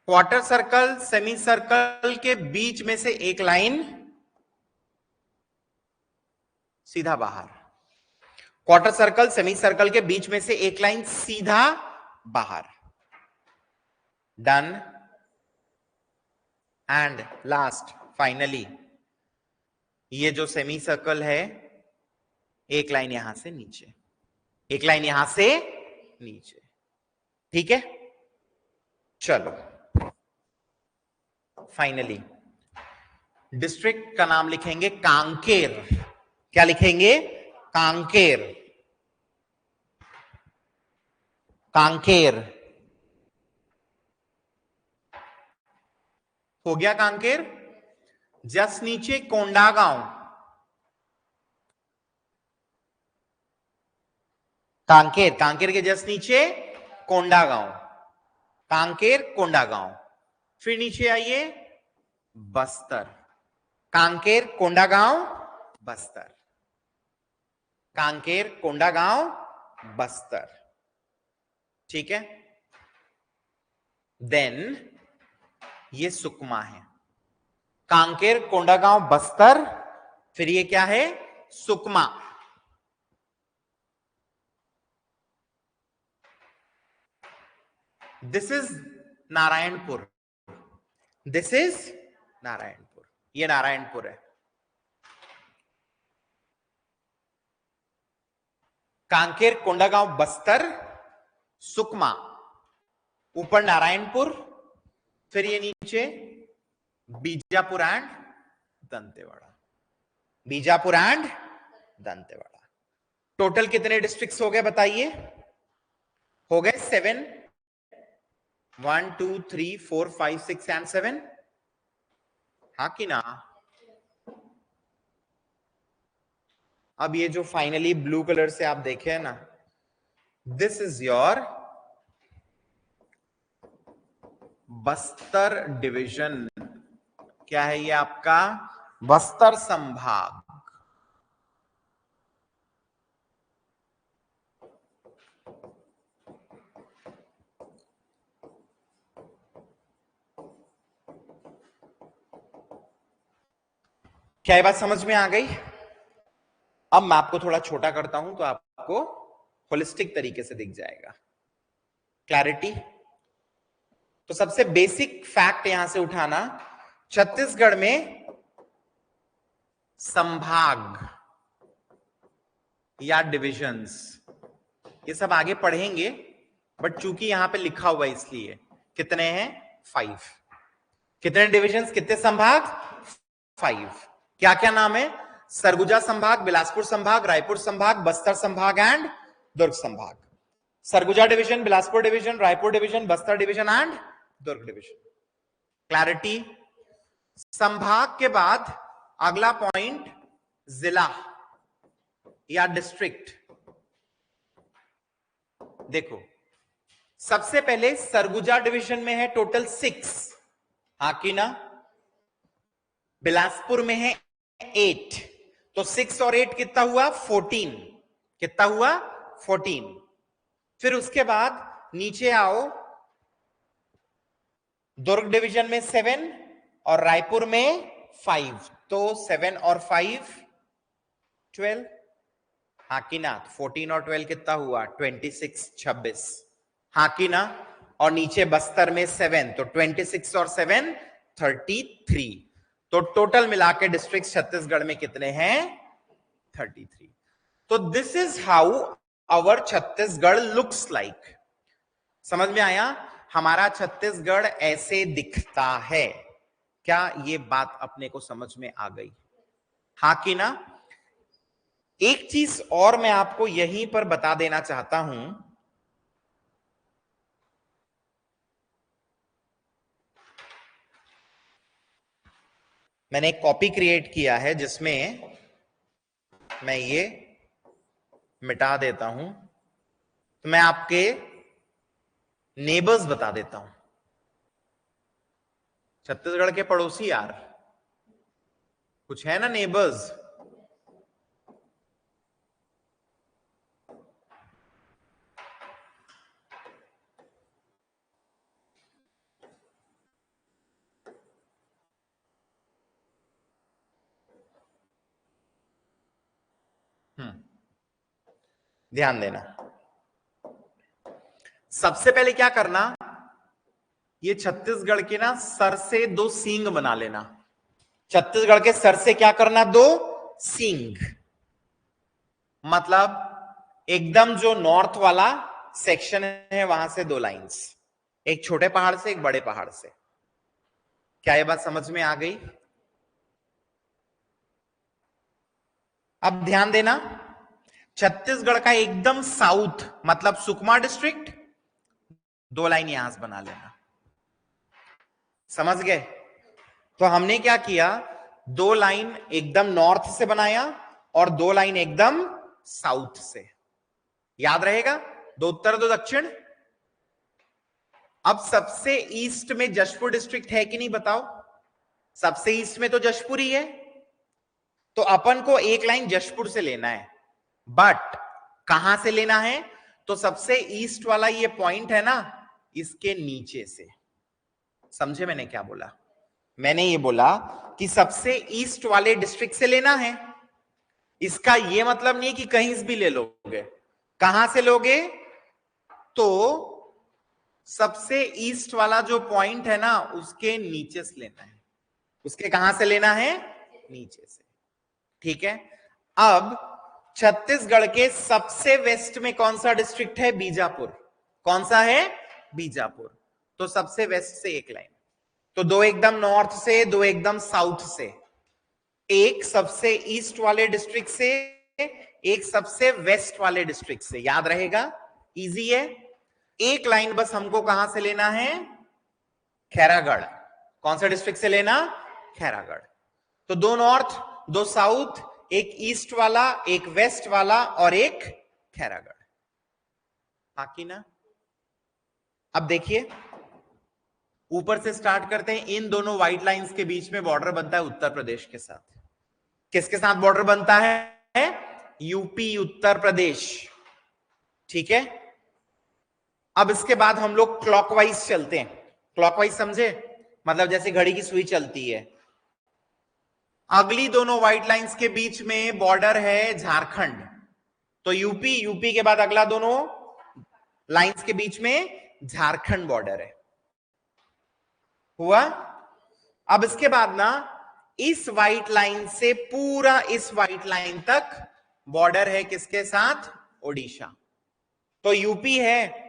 क्वार्टर सर्कल, सेमी सर्कल के बीच में से एक लाइन सीधा बाहर। क्वार्टर सर्कल, सेमी सर्कल के बीच में से एक लाइन सीधा बाहर। डन। एंड लास्ट, फाइनली, ये जो सेमी सर्कल है, एक लाइन यहां से नीचे, एक लाइन यहां से नीचे। ठीक है? चलो, फाइनली डिस्ट्रिक्ट का नाम लिखेंगे कांकेर। क्या लिखेंगे? कांकेर। कांकेर हो गया। कांकेर जस्ट नीचे कोंडागांव। कांकेर, कांकेर के जस्ट नीचे कोंडागांव। कांकेर, कोंडागांव। फिर नीचे आइए बस्तर। कांकेर, कोंडागांव, बस्तर। कांकेर, कोंडागांव, बस्तर। ठीक है? देन ये सुकमा है। कांकेर, कोंडागांव, बस्तर, फिर ये क्या है? Sukma. This is Narayanpur. This is Narayanpur. ये नारायणपुर है। कांकेर, कोंडागांव, बस्तर, सुकमा, ऊपर नारायणपुर, फिर ये नीचे Bijapur and Dantewada, Bijapur and Dantewada. Total कितने डिस्ट्रिक्ट्स हो गए बताइए? हो गए 7। 1 2 3 4 5 6 एंड 7, हाँ कि ना? अब ये जो फाइनली ब्लू कलर से आप देखे हैं ना, this is your Bastar division. क्या है ये आपका? बस्तर संभाग। क्या ये बात समझ में आ गई? अब मैं आपको थोड़ा छोटा करता हूं तो आपको होलिस्टिक तरीके से दिख जाएगा। क्लैरिटी? तो सबसे बेसिक फैक्ट यहां से उठाना, छत्तीसगढ़ में संभाग या डिविजन्स, ये सब आगे पढ़ेंगे, बट चूंकि यहां पे लिखा हुआ है इसलिए कितने हैं? 5। कितने डिविजन्स, कितने संभाग? 5। क्या क्या नाम है? सरगुजा संभाग, बिलासपुर संभाग, रायपुर संभाग, बस्तर संभाग एंड दुर्ग संभाग। Surguja division, Bilaspur division, Raipur division, Bastar division and Durg division. Clarity? संभाग के बाद अगला पॉइंट जिला या डिस्ट्रिक्ट। देखो, सबसे पहले सरगुजा डिवीजन में है टोटल 6, हाँ कि ना? बिलासपुर में है 8, तो 6 और 8 कितना हुआ? 14। कितना हुआ? 14। फिर उसके बाद नीचे आओ, दुर्ग डिवीजन में 7 और रायपुर में 5, तो 7 और 5 12, हाँ कि ना? 14 और 12 कितना हुआ? 26, 26, हाँ कि ना? और नीचे बस्तर में 7, तो 26 और 7 33। तो टोटल मिला के डिस्ट्रिक्ट छत्तीसगढ़ में कितने हैं? 33। तो this is how our Chhattisgarh looks like. समझ में आया? हमारा छत्तीसगढ़ ऐसे दिखता है। क्या ये बात अपने को समझ में आ गई? हाँ कि ना? एक चीज और मैं आपको यहीं पर बता देना चाहता हूं, मैंने एक कॉपी क्रिएट किया है जिसमें मैं ये मिटा देता हूं, तो मैं आपके नेबर्स बता देता हूं, छत्तीसगढ़ के पड़ोसी यार, कुछ है ना नेबर्स? ध्यान देना। सबसे पहले क्या करना, ये छत्तीसगढ़ के ना सर से 2 सींग बना लेना। छत्तीसगढ़ के सर से क्या करना? 2 सींग। मतलब एकदम जो नॉर्थ वाला सेक्शन है वहां से 2 लाइंस, एक छोटे पहाड़ से, एक बड़े पहाड़ से। क्या ये बात समझ में आ गई? अब ध्यान देना, छत्तीसगढ़ का एकदम साउथ मतलब सुकमा डिस्ट्रिक्ट, 2 लाइन यहां से बना लेना। समझ गए? तो हमने क्या किया, 2 लाइन एकदम नॉर्थ से बनाया और 2 लाइन एकदम साउथ से। याद रहेगा? 2 उत्तर 2 दक्षिण। अब सबसे ईस्ट में जशपुर डिस्ट्रिक्ट है कि नहीं बताओ? सबसे ईस्ट में तो जशपुर ही है, तो अपन को एक लाइन जशपुर से लेना है, बट कहां से लेना है? तो सबसे ईस्ट वाला ये पॉइंट है ना, इसके नीचे से। समझे मैंने क्या बोला? मैंने ये बोला कि सबसे ईस्ट वाले डिस्ट्रिक्ट से लेना है। इसका ये मतलब नहीं कि कहीं से भी ले लोगे। कहां से लोगे? तो सबसे ईस्ट वाला जो पॉइंट है ना, उसके नीचे से लेना है। उसके कहां से लेना है? नीचे से। ठीक है। अब छत्तीसगढ़ के सबसे वेस्ट में कौन सा डिस्ट्रिक्ट है? बीजापुर। कौन सा है? बीजापुर। तो सबसे वेस्ट से एक लाइन, तो दो एकदम नॉर्थ से, दो एकदम साउथ से, एक सबसे ईस्ट वाले डिस्ट्रिक्ट से, एक सबसे वेस्ट वाले डिस्ट्रिक्ट से। याद रहेगा, इजी है। एक लाइन बस हमको कहां से लेना है? खैरागढ़। कौन सा डिस्ट्रिक्ट से लेना? खैरागढ़। तो दो नॉर्थ, दो साउथ, एक ईस्ट वाला, एक वेस्ट वाला और एक खैरागढ़। बाकी ना, अब देखिए ऊपर से स्टार्ट करते हैं। इन दोनों व्हाइट लाइंस के बीच में बॉर्डर बनता है उत्तर प्रदेश के साथ। किसके साथ बॉर्डर बनता है? यूपी, उत्तर प्रदेश। ठीक है, अब इसके बाद हम लोग क्लॉकवाइज चलते हैं। क्लॉकवाइज समझे? मतलब जैसे घड़ी की सुई चलती है। अगली दोनों व्हाइट लाइंस के बीच में बॉर्डर है झारखंड। तो यूपी, यूपी के बाद अगला दोनों लाइंस के बीच में झारखंड बॉर्डर है। हुआ? अब इसके बाद ना इस व्हाइट लाइन से पूरा इस व्हाइट लाइन तक बॉर्डर है किसके साथ? ओडिशा। तो यूपी है,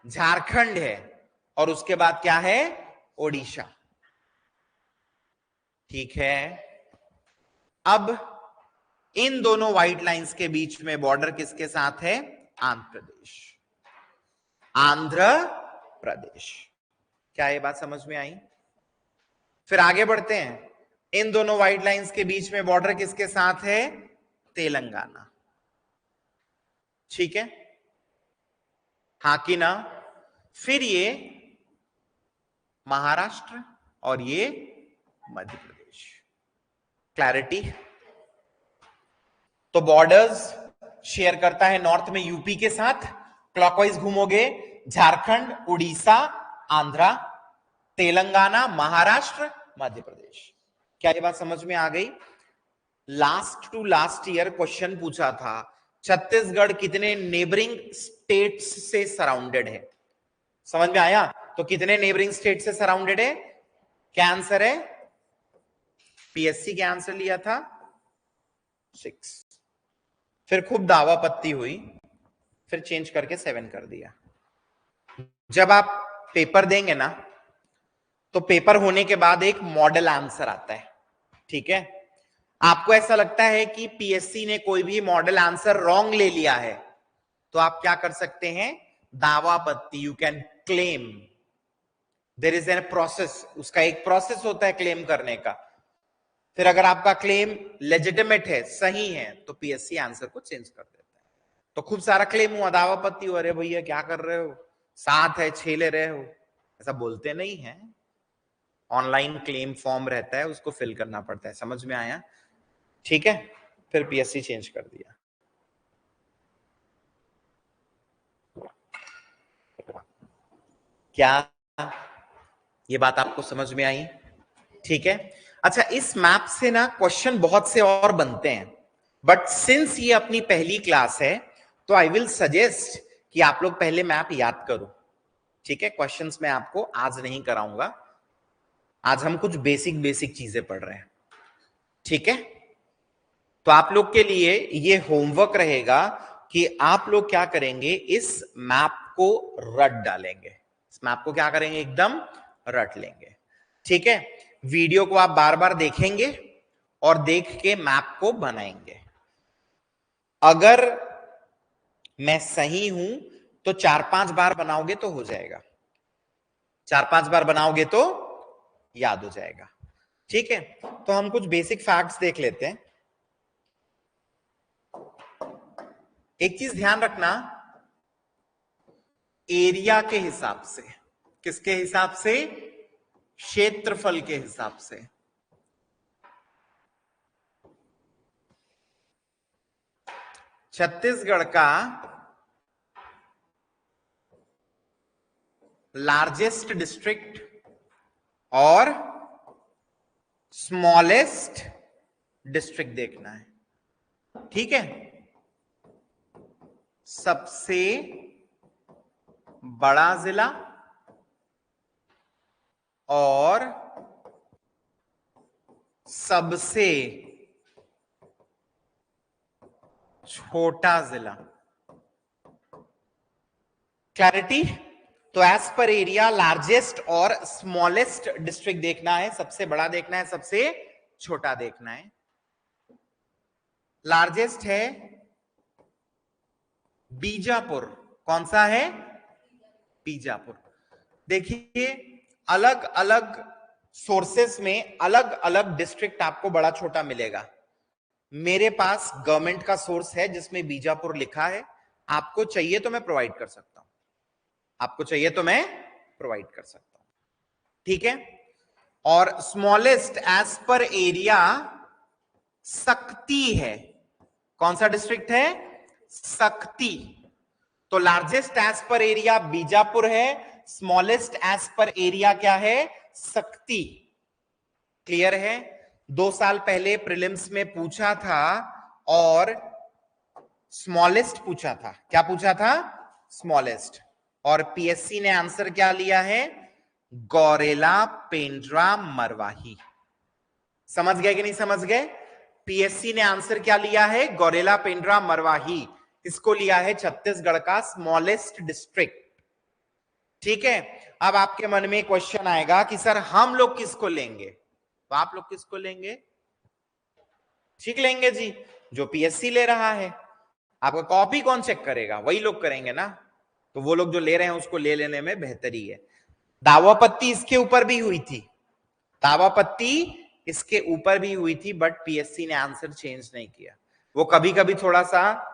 झारखंड है और उसके बाद क्या है? ओडिशा। ठीक है, अब इन दोनों व्हाइट लाइंस के बीच में बॉर्डर किसके साथ है? आंध्र प्रदेश। आंध्र प्रदेश। क्या ये बात समझ में आई? फिर आगे बढ़ते हैं। इन दोनों व्हाइट लाइंस के बीच में बॉर्डर किसके साथ है? तेलंगाना। ठीक है, हाँ कि ना? फिर ये महाराष्ट्र और ये मध्य प्रदेश। क्लैरिटी? तो बॉर्डर्स शेयर करता है नॉर्थ में यूपी के साथ, क्लॉकवाइज घूमोगे झारखंड, उड़ीसा, आंध्रा, तेलंगाना, महाराष्ट्र, मध्य प्रदेश। क्या ये बात समझ में आ गई? Last to last year question पूछा था, छत्तीसगढ़ कितने नेबरिंग स्टेट्स से सराउंडेड है? समझ में आया? तो कितने नेबरिंग स्टेट से सराउंडेड है? क्या आंसर है? पीएससी के आंसर लिया था 6, फिर खूब दावा पत्ती हुई, फिर चेंज करके 7 कर दिया। जब आप पेपर देंगे ना, तो पेपर होने के बाद एक मॉडल आंसर आता है। ठीक है, आपको ऐसा लगता है कि पीएससी ने कोई भी मॉडल आंसर रॉन्ग ले लिया है, तो आप क्या कर सकते हैं? दावा पत्ती, you can claim. There is an process, उसका एक प्रोसेस होता है क्लेम करने का। फिर अगर आपका क्लेम लेजिटिमेट है, सही है, तो पीएससी आंसर को चेंज कर देता है। तो खूब सारा क्लेम हुआ, दावा पत्ती हुआ, अरे भैया क्या कर रहे हो, 7 है 6 ले रहे हो, ऐसा बोलते नहीं है। ऑनलाइन क्लेम फॉर्म रहता है, उसको फिल करना पड़ता है। समझ में आया? ठीक है, फिर पीएससी चेंज कर दिया। क्या ये बात आपको समझ में आई? ठीक है, अच्छा इस मैप से ना क्वेश्चन बहुत से और बनते हैं, बट सिंस ये अपनी पहली क्लास है, तो आई विल सजेस्ट कि आप लोग पहले मैप याद करो। ठीक है, क्वेश्चंस मैं आपको आज नहीं कराऊंगा, आज हम कुछ बेसिक बेसिक चीजें पढ़ रहे हैं। ठीक है, तो आप लोग के लिए ये होमवर्क रहेगा कि आप लोग क्या करेंगे, इस मैप को रट डालेंगे। इस मैप को क्या करेंगे? एकदम रट लेंगे। ठीक है, वीडियो को आप बार बार देखेंगे और देख के मैप को बनाएंगे। अगर मैं सही हूं तो 4-5 बार बनाओगे तो हो जाएगा, 4-5 बार बनाओगे तो याद हो जाएगा। ठीक है, तो हम कुछ बेसिक फैक्ट्स देख लेते हैं। एक चीज ध्यान रखना, एरिया के हिसाब से। किसके हिसाब से? क्षेत्रफल के हिसाब से। छत्तीसगढ़ का लार्जेस्ट डिस्ट्रिक्ट और स्मॉलेस्ट डिस्ट्रिक्ट देखना है। ठीक है, सबसे बड़ा जिला और सबसे छोटा जिला। क्लैरिटी? तो एज पर एरिया लार्जेस्ट और स्मॉलेस्ट डिस्ट्रिक्ट देखना है, सबसे बड़ा देखना है, सबसे छोटा देखना है। लार्जेस्ट है बीजापुर। कौन सा है? बीजापुर। देखिए अलग अलग सोर्सेस में अलग अलग डिस्ट्रिक्ट आपको बड़ा छोटा मिलेगा। मेरे पास गवर्नमेंट का सोर्स है जिसमें बीजापुर लिखा है। आपको चाहिए तो मैं प्रोवाइड कर सकता हूं, आपको चाहिए तो मैं प्रोवाइड कर सकता हूं, ठीक है। और स्मॉलेस्ट एज पर एरिया सक्ती है। कौन सा डिस्ट्रिक्ट है? सक्ती। तो लार्जेस्ट एज पर एरिया बीजापुर है, स्मॉलेस्ट एज पर एरिया क्या है? सक्ती। क्लियर है? 2 साल पहले प्रीलिम्स में पूछा था और स्मॉलेस्ट पूछा था। क्या पूछा था? स्मॉलेस्ट। और पीएससी ने आंसर क्या लिया है? गौरेला, पेंड्रा, मरवाही। समझ गए कि नहीं समझ गए? पीएससी ने आंसर क्या लिया है? गौरेला, पेंड्रा, मरवाही। इसको लिया है छत्तीसगढ़ का स्मॉलेस्ट डिस्ट्रिक्ट, ठीक है। अब आपके मन में क्वेश्चन आएगा कि सर हम लोग किसको लेंगे? तो आप लोग किसको लेंगे? ठीक लेंगे जी, जो पीएससी ले रहा है। आपका कॉपी कौन चेक करेगा? वही लोग करेंगे ना। तो वो लोग जो ले रहे हैं उसको ले लेने में बेहतरी है। दावापत्ती इसके ऊपर भी हुई थी, दावापत्ती इसके ऊपर भी हुई थी, बट पीएससी ने आंसर चेंज नहीं किया। वो कभी कभी थोड़ा सा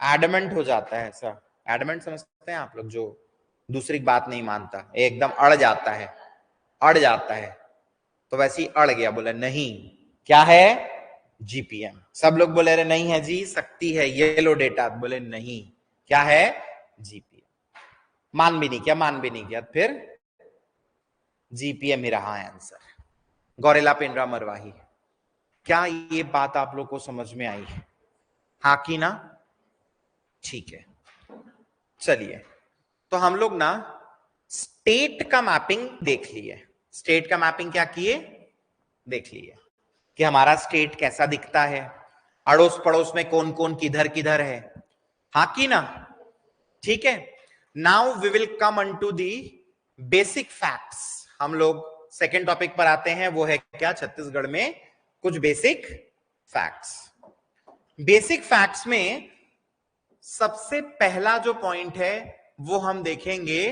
एडमेंट हो जाता है। ऐसा एडमेंट समझते हैं आप लोग, जो दूसरी बात नहीं मानता, एकदम अड़ जाता है, अड़ जाता है। तो वैसे ही अड़ गया, बोला नहीं क्या है? जीपीएम। सब लोग बोले अरे नहीं है जी, सकती है, ये लो डेटा। बोले नहीं, क्या है? जीपीएम। मान भी नहीं किया, मान भी नहीं किया, फिर जीपीएम ही रहा है आंसर। गौरेला, पेंड्रा, मरवाही। क्या ये बात आप लोग को समझ में आई? हाँ कि ना? ठीक है, चलिए। तो हम लोग ना स्टेट का मैपिंग देख लिए। स्टेट का मैपिंग क्या किए? देख लिए कि हमारा स्टेट कैसा दिखता है, अड़ोस पड़ोस में कौन कौन किधर किधर है। हाँ कि ना? ठीक है। Now we will come on to the basic facts. हम लोग सेकेंड टॉपिक पर आते हैं, वो है क्या? छत्तीसगढ़ में कुछ बेसिक फैक्ट्स। बेसिक फैक्ट्स में सबसे पहला जो पॉइंट है वो हम देखेंगे,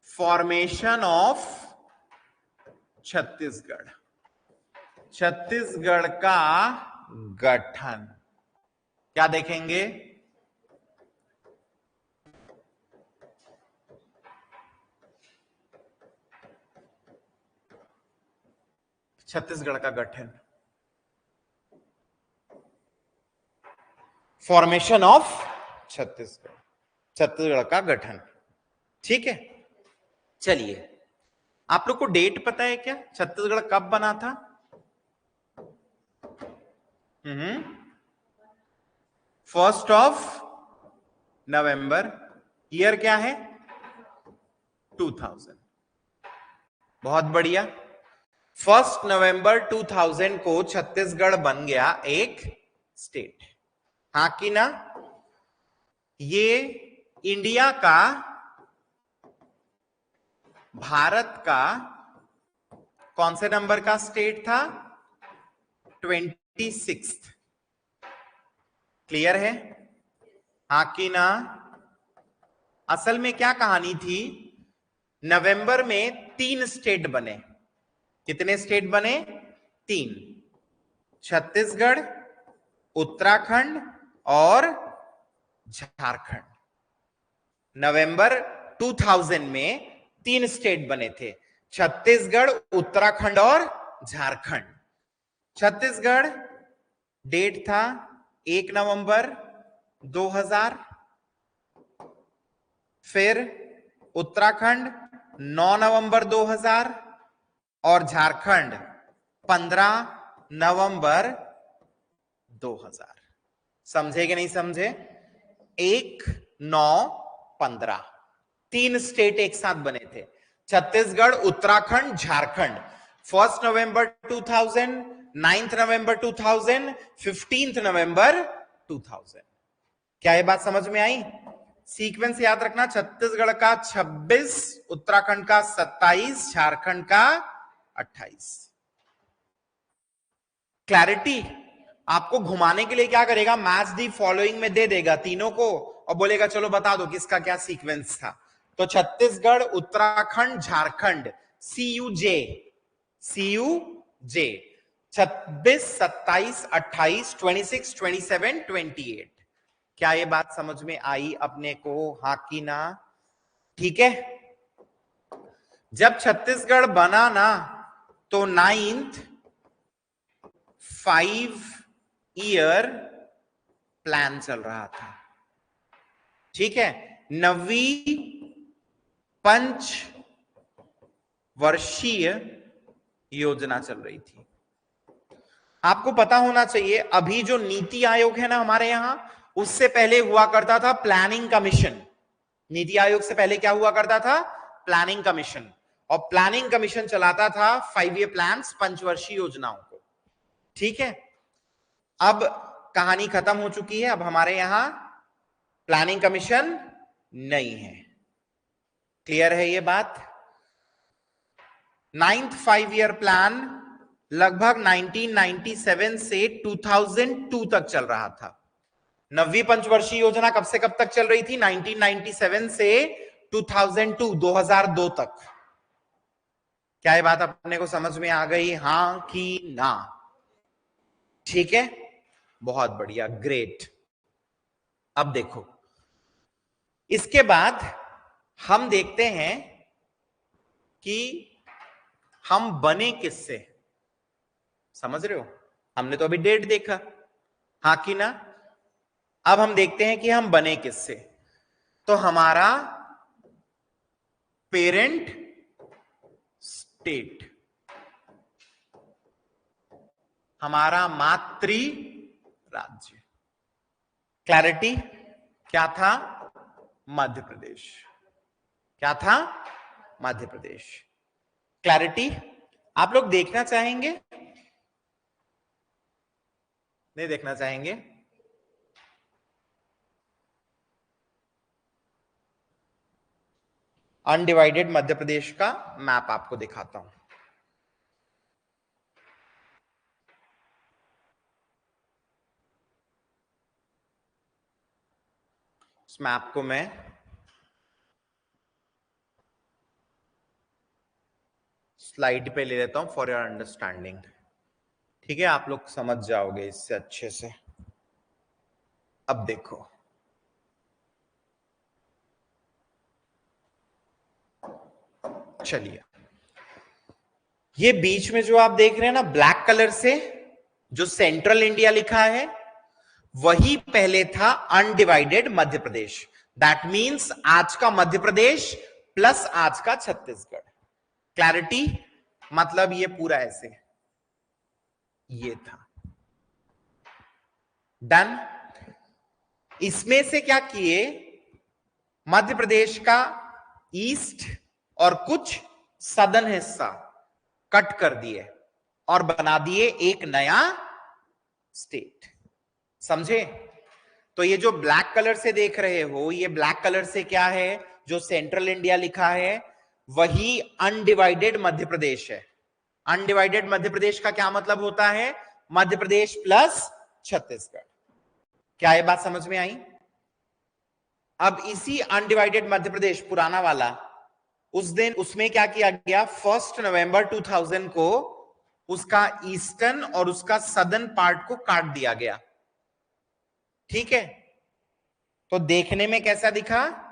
फॉर्मेशन ऑफ छत्तीसगढ़। छत्तीसगढ़ का गठन क्या देखेंगे? छत्तीसगढ़ का गठन, फॉर्मेशन ऑफ छत्तीसगढ़, छत्तीसगढ़ का गठन, ठीक है। चलिए, आप लोग को डेट पता है क्या? छत्तीसगढ़ कब बना था? 1 नवंबर। ईयर क्या है? 2000। बहुत बढ़िया। 1 नवंबर 2000 को छत्तीसगढ़ बन गया एक स्टेट। हाँ कि ना? ये इंडिया का, भारत का कौन से नंबर का स्टेट था? 26। क्लियर है? हाँ कि ना? असल में क्या कहानी थी? नवंबर में 3 स्टेट बने। कितने स्टेट बने? 3। छत्तीसगढ़, उत्तराखंड और झारखंड। नवंबर 2000 में 3 स्टेट बने थे, छत्तीसगढ़, उत्तराखंड और झारखंड। छत्तीसगढ़ डेट था 1 नवंबर 2000। फिर उत्तराखंड 9 नवंबर 2000 और झारखंड 15 नवंबर 2000। समझे कि नहीं समझे? 1, 9, 15 3 स्टेट एक साथ बने थे, छत्तीसगढ़, उत्तराखंड, झारखंड। 1 नवंबर 2000, 9 नवंबर 2000, 15 नवंबर 2000। क्या ये बात समझ में आई? सीक्वेंस याद रखना, छत्तीसगढ़ का 26, उत्तराखंड का 27, झारखंड का 28। क्लैरिटी? आपको घुमाने के लिए क्या करेगा, मैच दी फॉलोइंग में दे देगा तीनों को और बोलेगा चलो बता दो किसका क्या सीक्वेंस था। तो छत्तीसगढ़, उत्तराखंड, झारखंड, CUJ 26, 27, 28, 26, 27, 28। क्या ये बात समझ में आई अपने को, हाँ कि ना? ठीक है। जब छत्तीसगढ़ बना ना तो 9th 5-year प्लान चल रहा था, ठीक है। 9वीं पंचवर्षीय योजना चल रही थी। आपको पता होना चाहिए अभी जो नीति आयोग है ना हमारे यहां, उससे पहले हुआ करता था प्लानिंग कमीशन। नीति आयोग से पहले क्या हुआ करता था, प्लानिंग कमीशन। और प्लानिंग कमीशन चलाता था 5-year प्लान्स, पंचवर्षीय योजनाओं को, ठीक है। अब कहानी खत्म हो चुकी है, अब हमारे यहां प्लानिंग कमीशन नहीं है। क्लियर है ये बात? 9th 5-year प्लान लगभग 1997 से 2002 तक चल रहा था। 9वीं पंचवर्षीय योजना कब से कब तक चल रही थी, 1997 से 2002 तक। क्या ये बात अपने को समझ में आ गई, हां कि ना? ठीक है, बहुत बढ़िया, ग्रेट। अब देखो, इसके बाद हम देखते हैं कि हम बने किससे। समझ रहे हो? हमने तो अभी डेट देखा, हाँ कि ना? अब हम देखते हैं कि हम बने किससे। तो हमारा पेरेंट स्टेट, हमारा मातृ राज्य, क्लैरिटी, क्या था? मध्य प्रदेश। क्या था? मध्य प्रदेश। क्लैरिटी? आप लोग देखना चाहेंगे, नहीं देखना चाहेंगे? अनडिवाइडेड मध्य प्रदेश का मैप आपको दिखाता हूं। इस मैप को मैं स्लाइड पे ले लेता हूं फॉर योर अंडरस्टैंडिंग, ठीक है। आप लोग समझ जाओगे इससे अच्छे से। अब देखो, चलिए, ये बीच में जो आप देख रहे हैं ना ब्लैक कलर से, जो सेंट्रल इंडिया लिखा है, वही पहले था undivided Madhya Pradesh. That means आज का मध्य प्रदेश प्लस आज का छत्तीसगढ़। क्लैरिटी? मतलब ये पूरा ऐसे, ये था डन। इसमें से क्या किए, मध्य प्रदेश का ईस्ट और कुछ सदर्न हिस्सा कट कर दिए और बना दिए एक नया स्टेट। समझे? तो ये जो ब्लैक कलर से देख रहे हो, ये ब्लैक कलर से क्या है, जो सेंट्रल इंडिया लिखा है, वही अनडिवाइडेड मध्य प्रदेश है। अनडिवाइडेड मध्य प्रदेश का क्या मतलब होता है, मध्य प्रदेश प्लस छत्तीसगढ़। क्या ये बात समझ में आई? अब इसी अनडिवाइडेड मध्य प्रदेश पुराना वाला, उस दिन उसमें क्या किया गया, 1 नवंबर 2000 को उसका ईस्टर्न और उसका सदर्न पार्ट को काट दिया गया, ठीक है। तो देखने में कैसा दिखा,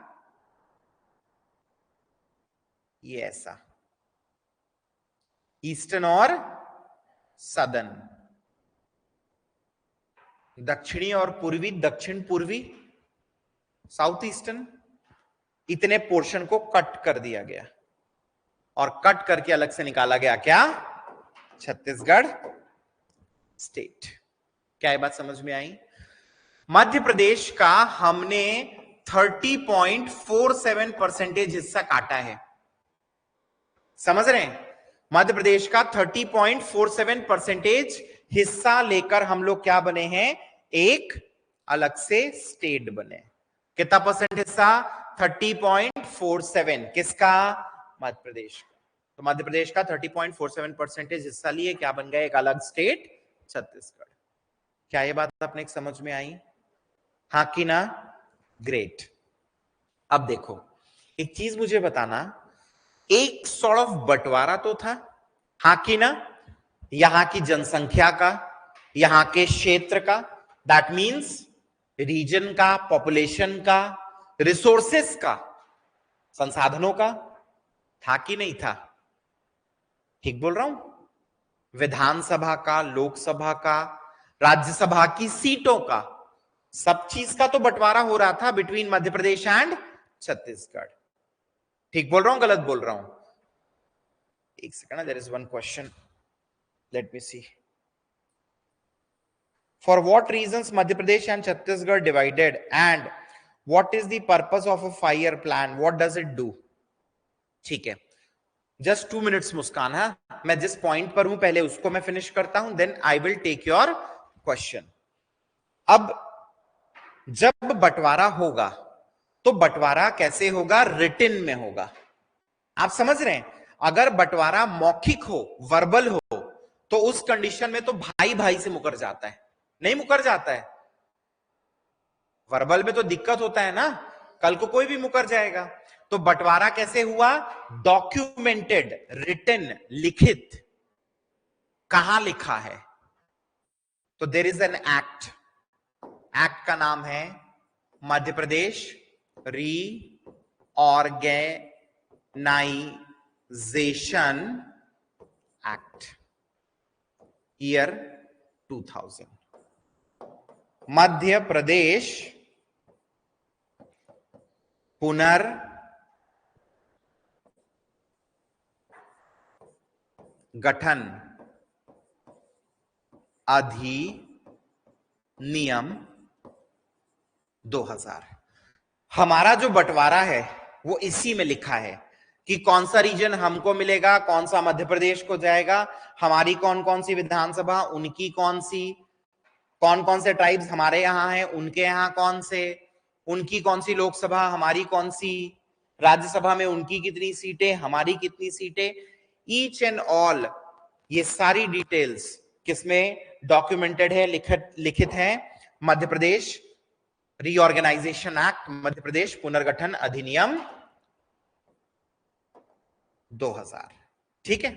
ये ऐसा, ईस्टर्न और सदर्न, दक्षिणी और पूर्वी, दक्षिण पूर्वी, साउथ ईस्टर्न, इतने पोर्शन को कट कर दिया गया और कट करके अलग से निकाला गया क्या, छत्तीसगढ़ स्टेट। क्या ये बात समझ में आई? मध्य प्रदेश का हमने 30.47% हिस्सा काटा है। समझ रहे हैं? मध्य प्रदेश का 30.47% हिस्सा लेकर हम लोग क्या बने हैं, एक अलग से स्टेट बने। कितना परसेंट हिस्सा? 30.47। किसका? मध्य प्रदेश का। तो मध्य प्रदेश का 30.47% हिस्सा लिए, क्या बन गया? एक अलग स्टेट, छत्तीसगढ़। क्या ये बात अपने समझ में आई? हाँ कि ना? ग्रेट। अब देखो, एक चीज मुझे बताना, एक सॉर्ट ऑफ बंटवारा तो था, हाँ कि ना? यहां की जनसंख्या का, यहां के क्षेत्र का, दैट मीन्स रीजन का, पॉपुलेशन का, रिसोर्सेस का, संसाधनों का, था कि नहीं था? ठीक बोल रहा हूं? विधानसभा का, लोकसभा का, राज्यसभा की सीटों का, सब चीज का तो बंटवारा हो रहा था बिटवीन मध्य प्रदेश एंड छत्तीसगढ़। ठीक बोल रहा हूं, गलत बोल रहा हूं? एक second, there is one question, let me see. For what reasons Madhya Pradesh and Chhattisgarh divided, and what is the purpose of a 5-year plan? What does it do? ठीक है, जस्ट 2 मिनट्स मुस्कान। है मैं जिस point पर हूं पहले उसको मैं फिनिश करता हूं, then I will take your question. अब जब बंटवारा होगा तो बंटवारा कैसे होगा? रिटिन में होगा। आप समझ रहे हैं? अगर बंटवारा मौखिक हो, वर्बल हो, तो उस कंडीशन में तो भाई भाई से मुकर जाता है, नहीं मुकर जाता है। वर्बल में तो दिक्कत होता है ना, कल को कोई भी मुकर जाएगा। तो बंटवारा कैसे हुआ? डॉक्यूमेंटेड, रिटन, लिखित। कहां लिखा है? तो there is an act, act का नाम है Madhya Pradesh reorganisation act, year 2000। Madhya Pradesh पुनर्गठन अधिनियम 2000। हमारा जो बंटवारा है वो इसी में लिखा है कि कौन सा रीजन हमको मिलेगा, कौन सा मध्य प्रदेश को जाएगा, हमारी कौन कौन सी विधानसभा, उनकी कौन सी, कौन कौन से ट्राइब्स हमारे यहां हैं, उनके यहां कौन से, उनकी कौन सी लोकसभा, हमारी कौन सी, राज्यसभा में उनकी कितनी सीटें, हमारी कितनी सीटें, ईच एंड ऑल ये सारी डिटेल्स किसमें डॉक्यूमेंटेड है, लिखित है? मध्य प्रदेश रीऑर्गेनाइजेशन एक्ट, मध्य प्रदेश पुनर्गठन अधिनियम 2000। ठीक है,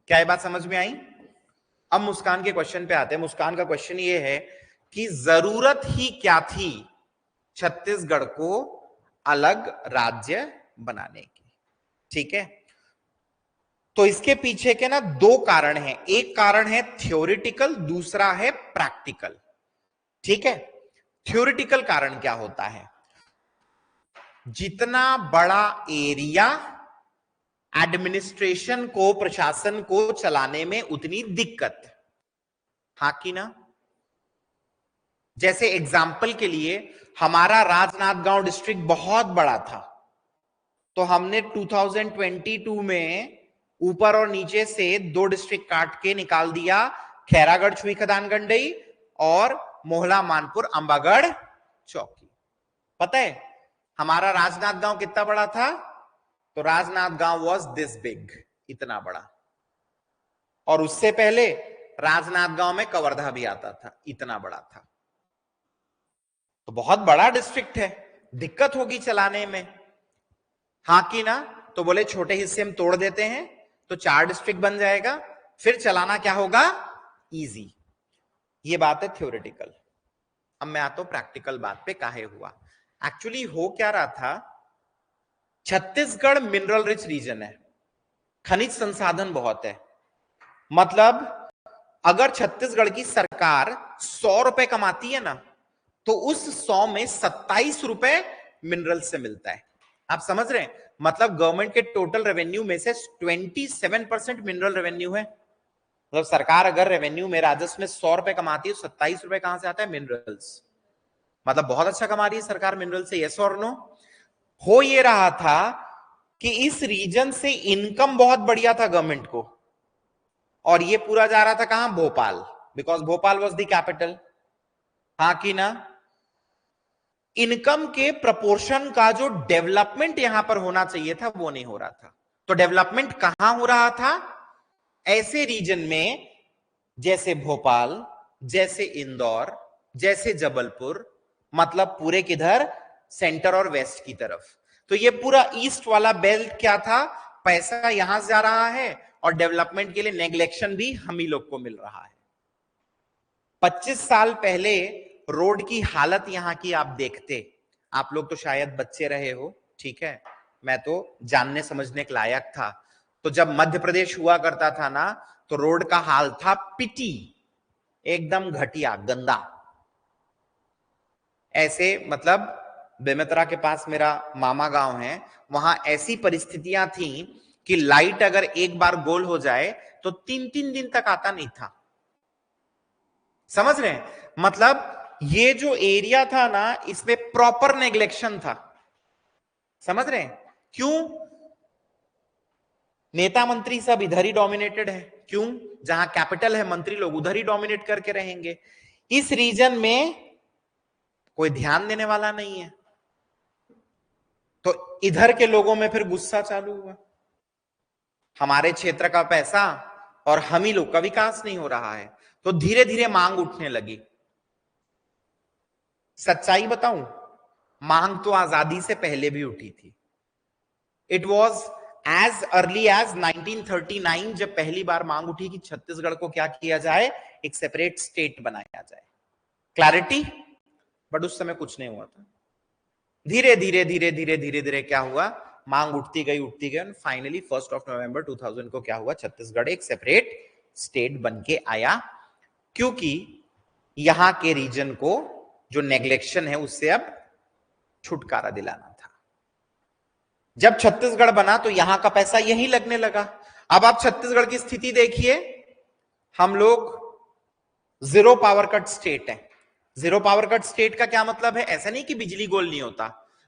क्या ये बात समझ में आई? अब मुस्कान के क्वेश्चन पे आते हैं। मुस्कान का क्वेश्चन ये है कि जरूरत ही क्या थी छत्तीसगढ़ को अलग राज्य बनाने की? ठीक है, तो इसके पीछे के ना दो कारण हैं, एक कारण है थ्योरेटिकल, दूसरा है प्रैक्टिकल। ठीक है, थ्योरेटिकल कारण क्या होता है? जितना बड़ा एरिया, एडमिनिस्ट्रेशन को, प्रशासन को चलाने में उतनी दिक्कत, हाँ कि ना? जैसे एग्जाम्पल के लिए हमारा राजनांदगांव डिस्ट्रिक्ट बहुत बड़ा था, तो हमने 2022 में ऊपर और नीचे से 2 डिस्ट्रिक्ट काट के निकाल दिया, खैरागढ़ छुई खदान गंडई और मोहला मानपुर अंबागढ़ चौकी। पता है हमारा राजनांदगांव कितना बड़ा था? तो राजनांदगांव वाज दिस बिग, इतना बड़ा। और उससे पहले राजनांदगांव में कवर्धा भी आता था, इतना बड़ा था। तो बहुत बड़ा डिस्ट्रिक्ट है, दिक्कत होगी चलाने में, हाँ कि ना? तो बोले छोटे हिस्से हम तोड़ देते हैं तो 4 डिस्ट्रिक्ट बन जाएगा, फिर चलाना क्या होगा? इजी। ये बात है थ्योरेटिकल। अब मैं आता हूं प्रैक्टिकल बात पे, काहे हुआ। एक्चुअली हो क्या रहा था, छत्तीसगढ़ मिनरल रिच रीजन है, खनिज संसाधन बहुत है। मतलब अगर छत्तीसगढ़ की सरकार 100 रुपए कमाती है ना, तो उस 100 में 27 रुपए मिनरल से मिलता है। आप समझ रहे हैं? मतलब गवर्नमेंट के टोटल रेवेन्यू में से 27% मिनरल रेवेन्यू है। मतलब सरकार अगर रेवेन्यू में, राजस्व में 100 रुपए कमाती है, 27 रुपए कहां से आता है? मिनरल्स। मतलब बहुत अच्छा कमा रही है सरकार मिनरल से, यस और नो? हो ये रहा था कि इस रीजन से इनकम बहुत बढ़िया था गवर्नमेंट को, और ये पूरा जा रहा था कहां? Bhopal, because Bhopal was the capital, हाँ कि ना? इनकम के प्रपोर्शन का जो डेवलपमेंट यहां पर होना चाहिए था वो नहीं हो रहा था। तो डेवलपमेंट कहां हो रहा था? ऐसे रीजन में जैसे भोपाल, जैसे इंदौर, जैसे जबलपुर, मतलब पूरे किधर, सेंटर और वेस्ट की तरफ। तो ये पूरा ईस्ट वाला बेल्ट क्या था, पैसा यहां से जा रहा है और डेवलपमेंट के लिए नेग्लेक्शन भी हम ही लोग को मिल रहा है। 25 साल पहले रोड की हालत यहां की आप देखते, आप लोग तो शायद बच्चे रहे हो, ठीक है, मैं तो जानने समझने के लायक था। तो जब मध्य प्रदेश हुआ करता था ना, तो रोड का हाल था पिटी, एकदम घटिया गंदा। ऐसे मतलब बेमेतरा के पास मेरा मामा गांव है, वहां ऐसी परिस्थितियां थी कि लाइट अगर एक बार गोल हो जाए तो 3-3 दिन तक आता नहीं था। समझ रहे हैं? मतलब ये जो एरिया था ना, इसमें प्रॉपर नेग्लेक्शन था। समझ रहे हैं? क्यों? नेता मंत्री सब इधर ही डोमिनेटेड है। क्यों? जहां कैपिटल है, मंत्री लोग उधर ही डोमिनेट करके रहेंगे। इस रीजन में कोई ध्यान देने वाला नहीं है, तो इधर के लोगों में फिर गुस्सा चालू हुआ, हमारे क्षेत्र का पैसा और हम ही लोग का विकास नहीं हो रहा है। तो धीरे धीरे मांग उठने लगी। सच्चाई बताऊं, मांग तो आजादी से पहले भी उठी थी। It was as early as 1939 जब पहली बार मांग उठी कि छत्तीसगढ़ को क्या किया जाए, एक सेपरेट स्टेट बनाया जाए। क्लैरिटी? बट उस समय कुछ नहीं हुआ था। धीरे धीरे धीरे धीरे धीरे धीरे क्या हुआ, मांग उठती गई उठती गई, फाइनली 1 नवंबर 2000 को क्या हुआ, छत्तीसगढ़ एक सेपरेट स्टेट बन के आया। क्योंकि यहां के रीजन को जो नेग्लेक्शन है उससे अब छुटकारा दिलाना था। जब छत्तीसगढ़ बना तो यहां का पैसा यहीं लगने लगा। अब आप छत्तीसगढ़ की स्थिति देखिए, हम लोग जीरो पावर कट स्टेट है। जीरो पावर कट स्टेट का क्या मतलब है? ऐसा नहीं कि बिजली गोल नहीं होता,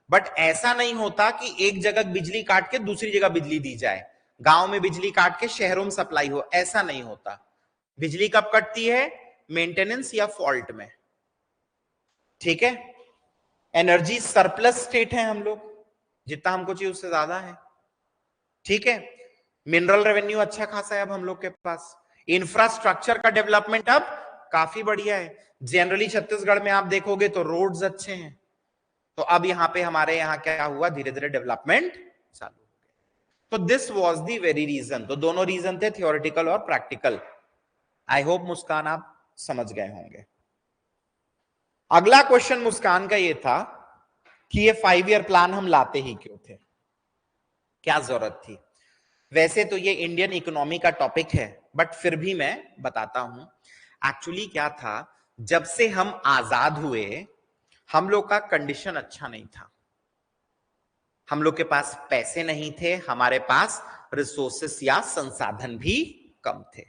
बट ऐसा नहीं होता कि एक जगह बिजली काट के दूसरी जगह बिजली दी जाए, गांव में बिजली काट के शहरों में सप्लाई हो, ऐसा नहीं होता। बिजली कब कटती है? मेंटेनेंस या फॉल्ट में, ठीक है। एनर्जी सरप्लस स्टेट है हम लोग, जितना हमको चाहिए उससे ज्यादा है, ठीक है। मिनरल रेवेन्यू अच्छा खासा है अब हम लोग के पास। इंफ्रास्ट्रक्चर का डेवलपमेंट अब काफी बढ़िया है। जनरली छत्तीसगढ़ में आप देखोगे तो रोड्स अच्छे हैं, तो अब यहां पे हमारे यहां क्या हुआ, धीरे धीरे डेवलपमेंट चालू हो गया। तो this was the very reason. तो दोनों रीजन थे, थियोरेटिकल और प्रैक्टिकल। आई होप मुस्कान आप समझ गए होंगे। अगला क्वेश्चन मुस्कान का ये था कि ये 5 ईयर प्लान हम लाते ही क्यों थे, क्या जरूरत थी? वैसे तो ये इंडियन इकोनॉमी का टॉपिक है, बट फिर भी मैं बताता हूं। एक्चुअली क्या था, जब से हम आजाद हुए हम लोग का कंडीशन अच्छा नहीं था। हम लोग के पास पैसे नहीं थे, हमारे पास रिसोर्सेस या संसाधन भी कम थे।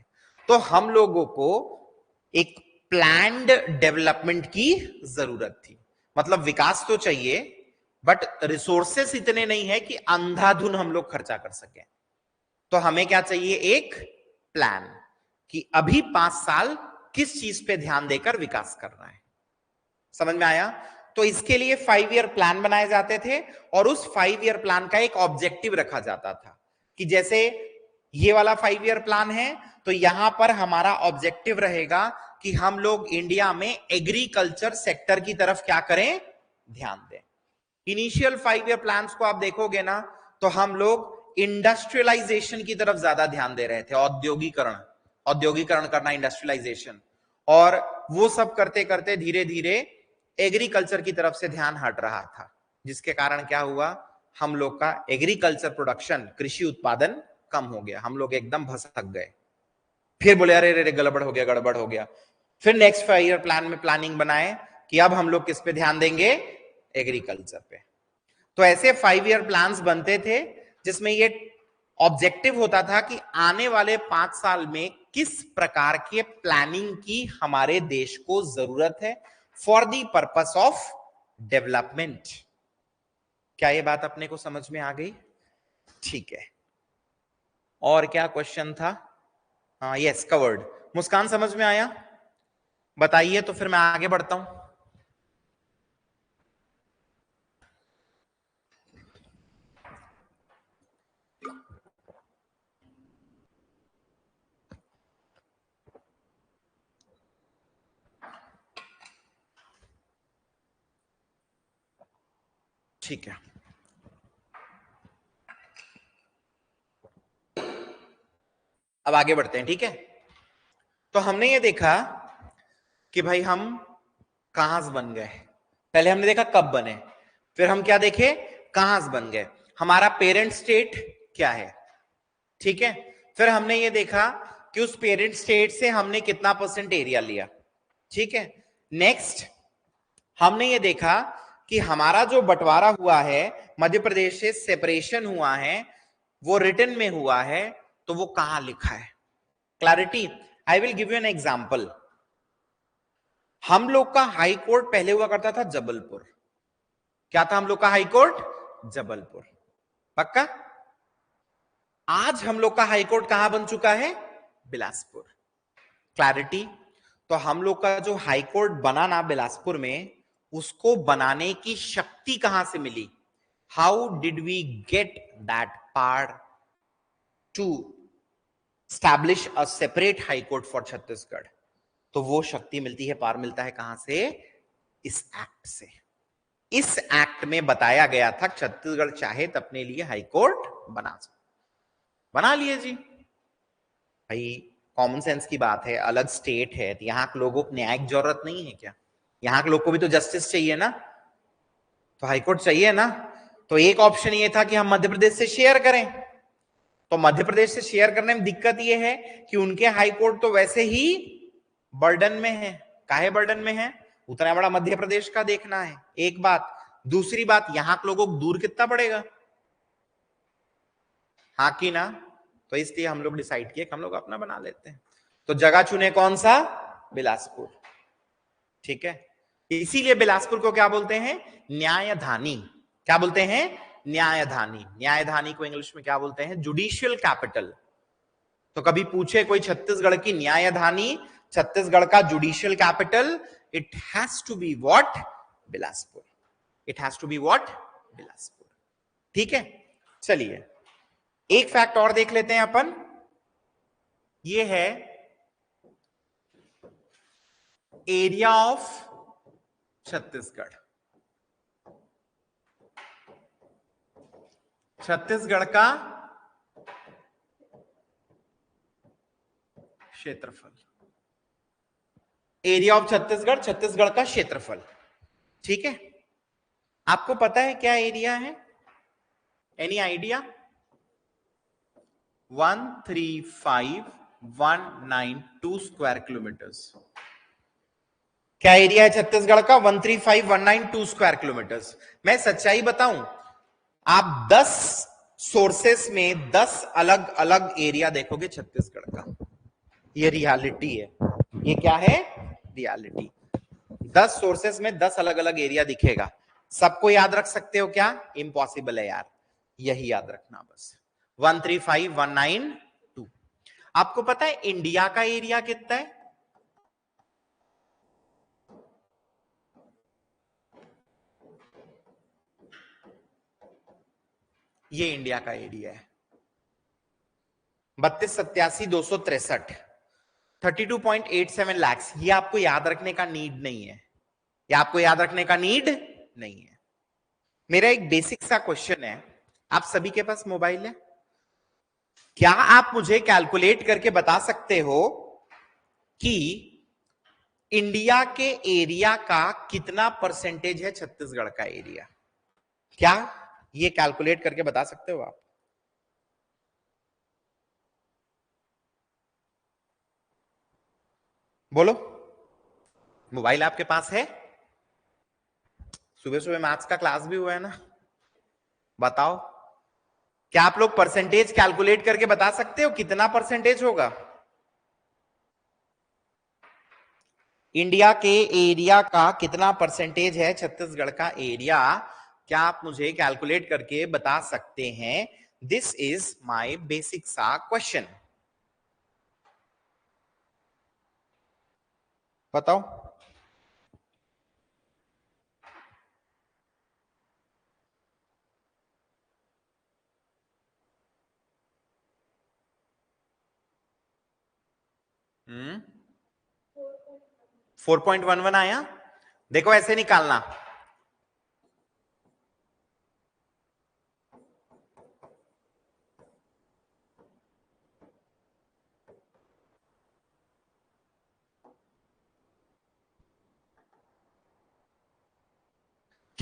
तो हम लोगों को एक प्लान्ड डेवलपमेंट की जरूरत थी। मतलब विकास तो चाहिए, बट रिसोर्सेस इतने नहीं है कि अंधाधुन हम लोग खर्चा कर सकें। तो हमें क्या चाहिए? एक प्लान, कि अभी 5 साल किस चीज पे ध्यान देकर विकास करना है। समझ में आया? तो इसके लिए 5 ईयर प्लान बनाए जाते थे, और उस 5 ईयर प्लान का एक ऑब्जेक्टिव रखा जाता था कि जैसे ये वाला 5 ईयर प्लान है, तो यहां पर हमारा ऑब्जेक्टिव रहेगा कि हम लोग इंडिया में एग्रीकल्चर सेक्टर की तरफ क्या करें, ध्यान दें। इनिशियल 5 ईयर प्लान्स को आप देखोगे ना, तो हम लोग इंडस्ट्रियलाइजेशन की तरफ ज्यादा ध्यान दे रहे थे, औद्योगिकरण, औद्योगिकरण करना, इंडस्ट्रियलाइजेशन, और वो सब करते करते धीरे धीरे एग्रीकल्चर की तरफ से ध्यान हट रहा था, जिसके कारण क्या हुआ, हम लोग का एग्रीकल्चर प्रोडक्शन, कृषि उत्पादन कम हो गया, हम लोग एकदम भसक गए। फिर बोले अरे अरे गड़बड़ हो गया, गड़बड़ हो गया। फिर नेक्स्ट 5 ईयर प्लान में प्लानिंग बनाए कि अब हम लोग किस पे ध्यान देंगे, एग्रीकल्चर पे। तो ऐसे 5 ईयर प्लान्स बनते थे, जिसमें ये ऑब्जेक्टिव होता था कि आने वाले 5 साल में किस प्रकार के प्लानिंग की हमारे देश को जरूरत है for the purpose of development. क्या ये बात अपने को समझ में आ गई? ठीक है। और क्या क्वेश्चन था? हाँ, यस, कवर्ड। मुस्कान समझ में आया? बताइए तो फिर मैं आगे बढ़ता हूं। ठीक है, अब आगे बढ़ते हैं। ठीक है, तो हमने ये देखा कि भाई हम कहां से बन गए। पहले हमने देखा कब बने, फिर हम क्या देखे, कहां से बन गए, हमारा पेरेंट स्टेट क्या है। ठीक है, फिर हमने ये देखा कि उस पेरेंट स्टेट से हमने कितना परसेंट एरिया लिया। ठीक है, नेक्स्ट हमने ये देखा कि हमारा जो बंटवारा हुआ है, मध्य प्रदेश से सेपरेशन हुआ है, वो रिटन में हुआ है, तो वो कहां लिखा है। Clarity, I will give you an example. हम लोग का हाई कोर्ट पहले हुआ करता था जबलपुर। क्या था हम लोग का हाई कोर्ट? जबलपुर। पक्का? आज हम लोग का हाई कोर्ट कहां बन चुका है? बिलासपुर। क्लैरिटी, तो हम लोग का जो हाई कोर्ट बना ना बिलासपुर में, उसको बनाने की शक्ति कहां से मिली? How did we get that power to establish a separate high court for Chhattisgarh? तो वो शक्ति मिलती है, पावर मिलता है कहां से? इस एक्ट से। इस एक्ट में बताया गया था छत्तीसगढ़ चाहे तो अपने लिए हाई कोर्ट बना सकते, बना लिए जी। भाई कॉमन सेंस की बात है, अलग स्टेट है, तो यहाँ के लोगों को न्याय की जरूरत नहीं है क्या? यहाँ के लोग को भी तो जस्टिस चाहिए ना, तो हाईकोर्ट चाहिए ना। तो एक ऑप्शन ये था कि हम मध्य प्रदेश से शेयर करें। तो मध्य प्रदेश से शेयर करने में दिक्कत ये है कि उनके हाई कोर्ट तो वैसे ही बर्डन में है। काहे बर्डन में है? उतना बड़ा मध्य प्रदेश का देखना है, एक बात। दूसरी बात, यहां के लोगों को दूर कितना पड़ेगा, हाँ कि ना? तो इसलिए हम लोग डिसाइड किए कि हम लोग अपना बना लेते हैं। तो जगह चुने कौन सा? बिलासपुर। ठीक है, इसीलिए बिलासपुर को क्या बोलते हैं? न्यायधानी। क्या बोलते हैं? न्यायधानी। न्यायधानी को इंग्लिश में क्या बोलते हैं? Judicial capital. तो कभी पूछे कोई छत्तीसगढ़ की न्यायधानी, छत्तीसगढ़ का judicial capital, it has to be what? Bilaspur. It has to be what? Bilaspur. ठीक है, चलिए एक फैक्ट और देख लेते हैं अपन। ये है एरिया ऑफ छत्तीसगढ़। छत्तीसगढ़ का क्षेत्रफल। एरिया ऑफ छत्तीसगढ़, छत्तीसगढ़ का क्षेत्रफल। ठीक है, आपको पता है क्या एरिया है? Any idea? 135,192 square kilometres. क्या एरिया है छत्तीसगढ़ का? 135,192 स्क्वायर किलोमीटर्स। मैं सच्चाई बताऊं, आप 10 सोर्सेस में 10 अलग अलग एरिया देखोगे छत्तीसगढ़ का। ये रियलिटी है। ये क्या है? रियलिटी। 10 सोर्सेस में 10 अलग अलग एरिया दिखेगा। सबको याद रख सकते हो क्या? इम्पॉसिबल है यार, यही याद रखना बस। 135,192। आपको पता है इंडिया का एरिया कितना है? ये इंडिया का एरिया है 32,87,263, 32.87 लाख। ये आपको याद रखने का नीड नहीं है, ये आपको याद रखने का नीड नहीं है। मेरा एक बेसिक सा क्वेश्चन है, आप सभी के पास मोबाइल है? क्या आप मुझे कैलकुलेट करके बता सकते हो कि इंडिया के एरिया का कितना परसेंटेज है छत्तीसगढ़ का एरिया? क्या ये कैलकुलेट करके बता सकते हो आप? बोलो, मोबाइल आपके पास है? सुबह सुबह मैथ्स का क्लास भी हुआ है ना, बताओ। क्या आप लोग परसेंटेज कैलकुलेट करके बता सकते हो कितना परसेंटेज होगा? इंडिया के एरिया का कितना परसेंटेज है छत्तीसगढ़ का एरिया? क्या आप मुझे कैलकुलेट करके बता सकते हैं? दिस इज माय बेसिक सा क्वेश्चन। बताओ। हम्म, 4.11 आया। देखो ऐसे निकालना,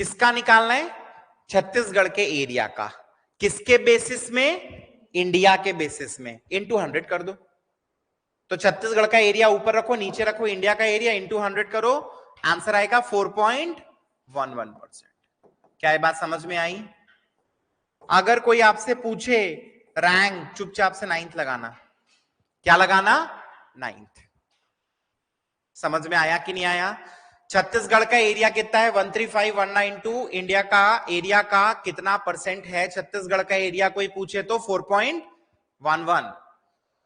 किसका निकालना है? छत्तीसगढ़ के एरिया का। किसके बेसिस में? इंडिया के बेसिस में। इंटू 100 कर दो। तो छत्तीसगढ़ का एरिया ऊपर रखो, नीचे रखो इंडिया का एरिया, इंटू 100 करो, आंसर आएगा 4.11%। क्या ये बात समझ में आई? अगर कोई आपसे पूछे रैंक, चुपचाप से 9th लगाना। क्या लगाना? 9th। समझ में आया कि नहीं आया? छत्तीसगढ़ का एरिया कितना है? 135,192। इंडिया का एरिया का कितना परसेंट है? छत्तीसगढ़ का एरिया कोई पूछे तो 4.11।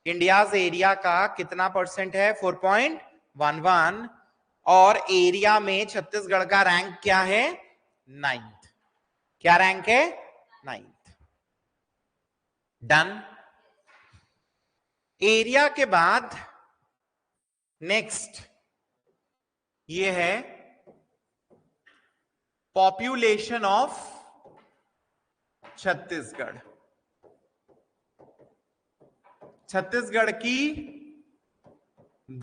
इंडिया एरिया का कितना परसेंट है? 4.11। और एरिया में छत्तीसगढ़ का रैंक क्या है? 9th। क्या रैंक है? 9th। डन। एरिया के बाद नेक्स्ट ये है पॉपुलेशन ऑफ छत्तीसगढ़। छत्तीसगढ़ की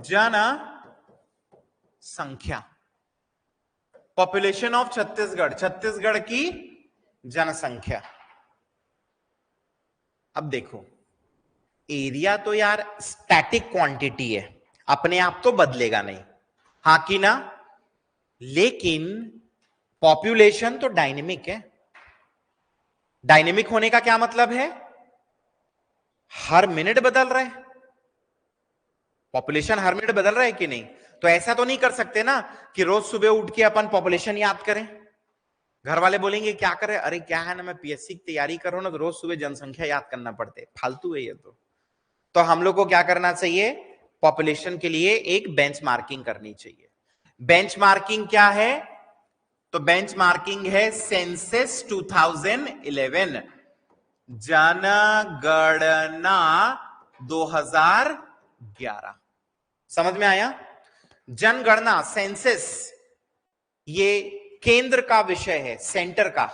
जनसंख्या। पॉपुलेशन ऑफ छत्तीसगढ़, छत्तीसगढ़ की जनसंख्या। अब देखो, एरिया तो यार स्टैटिक क्वांटिटी है, अपने आप तो बदलेगा नहीं, हाँ कि ना? लेकिन पॉपुलेशन तो डायनेमिक है। डायनेमिक होने का क्या मतलब है? हर मिनट बदल रहा है। पॉपुलेशन हर मिनट बदल रहा है कि नहीं? तो ऐसा तो नहीं कर सकते ना कि रोज सुबह उठ के अपन पॉपुलेशन याद करें। घर वाले बोलेंगे क्या करें? अरे क्या है ना, मैं पीएससी की तैयारी कर रहा हूं ना, तो रोज सुबह जनसंख्या याद करना पड़ते, फालतू है ये तो हम लोग को क्या करना चाहिए? पॉपुलेशन के लिए एक बेंचमार्किंग करनी चाहिए। बेंचमार्किंग क्या है? तो बेंचमार्किंग है सेंसस 2011, जनगणना 2011। समझ में आया? जनगणना, सेंसस, ये केंद्र का विषय है, सेंटर का,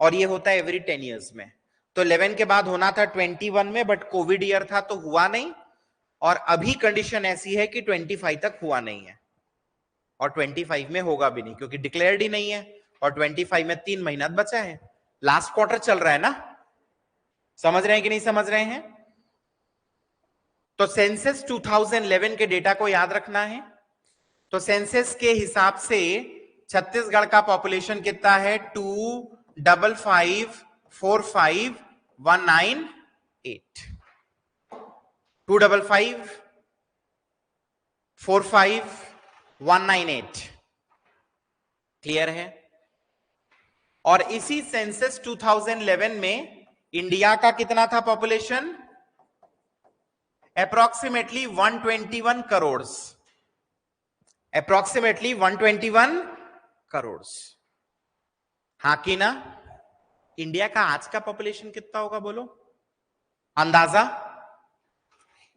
और ये होता है एवरी 10 ईयर्स में। तो 11 के बाद होना था 21 में, बट कोविड ईयर था तो हुआ नहीं, और अभी कंडीशन ऐसी है कि 25 तक हुआ नहीं है, और 25 में होगा भी नहीं क्योंकि डिक्लेयर्ड ही नहीं है, और 25 में 3 महीना बचा है, लास्ट क्वार्टर चल रहा है ना। समझ रहे हैं कि नहीं समझ रहे हैं? तो सेंसस 2011 के डेटा को याद रखना है। तो सेंसस के हिसाब से छत्तीसगढ़ का पॉपुलेशन कितना है? 255,45,198। 255,45,198। क्लियर है? और इसी सेंसस 2011 में इंडिया का कितना था population? Approximately 121 crore. Approximately 121 crore. हाँ कि ना? इंडिया का आज का पॉपुलेशन कितना होगा बोलो, अंदाजा?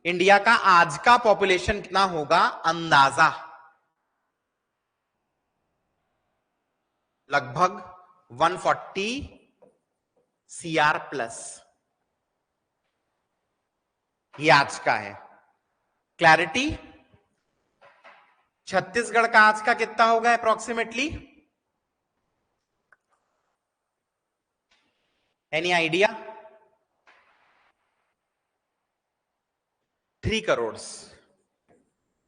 इंडिया का आज का पॉपुलेशन कितना होगा अंदाजा? लगभग 140 CR प्लस। ये आज का है। क्लैरिटी? छत्तीसगढ़ का आज का कितना होगा अप्रोक्सीमेटली? Any idea? 3 करोड़।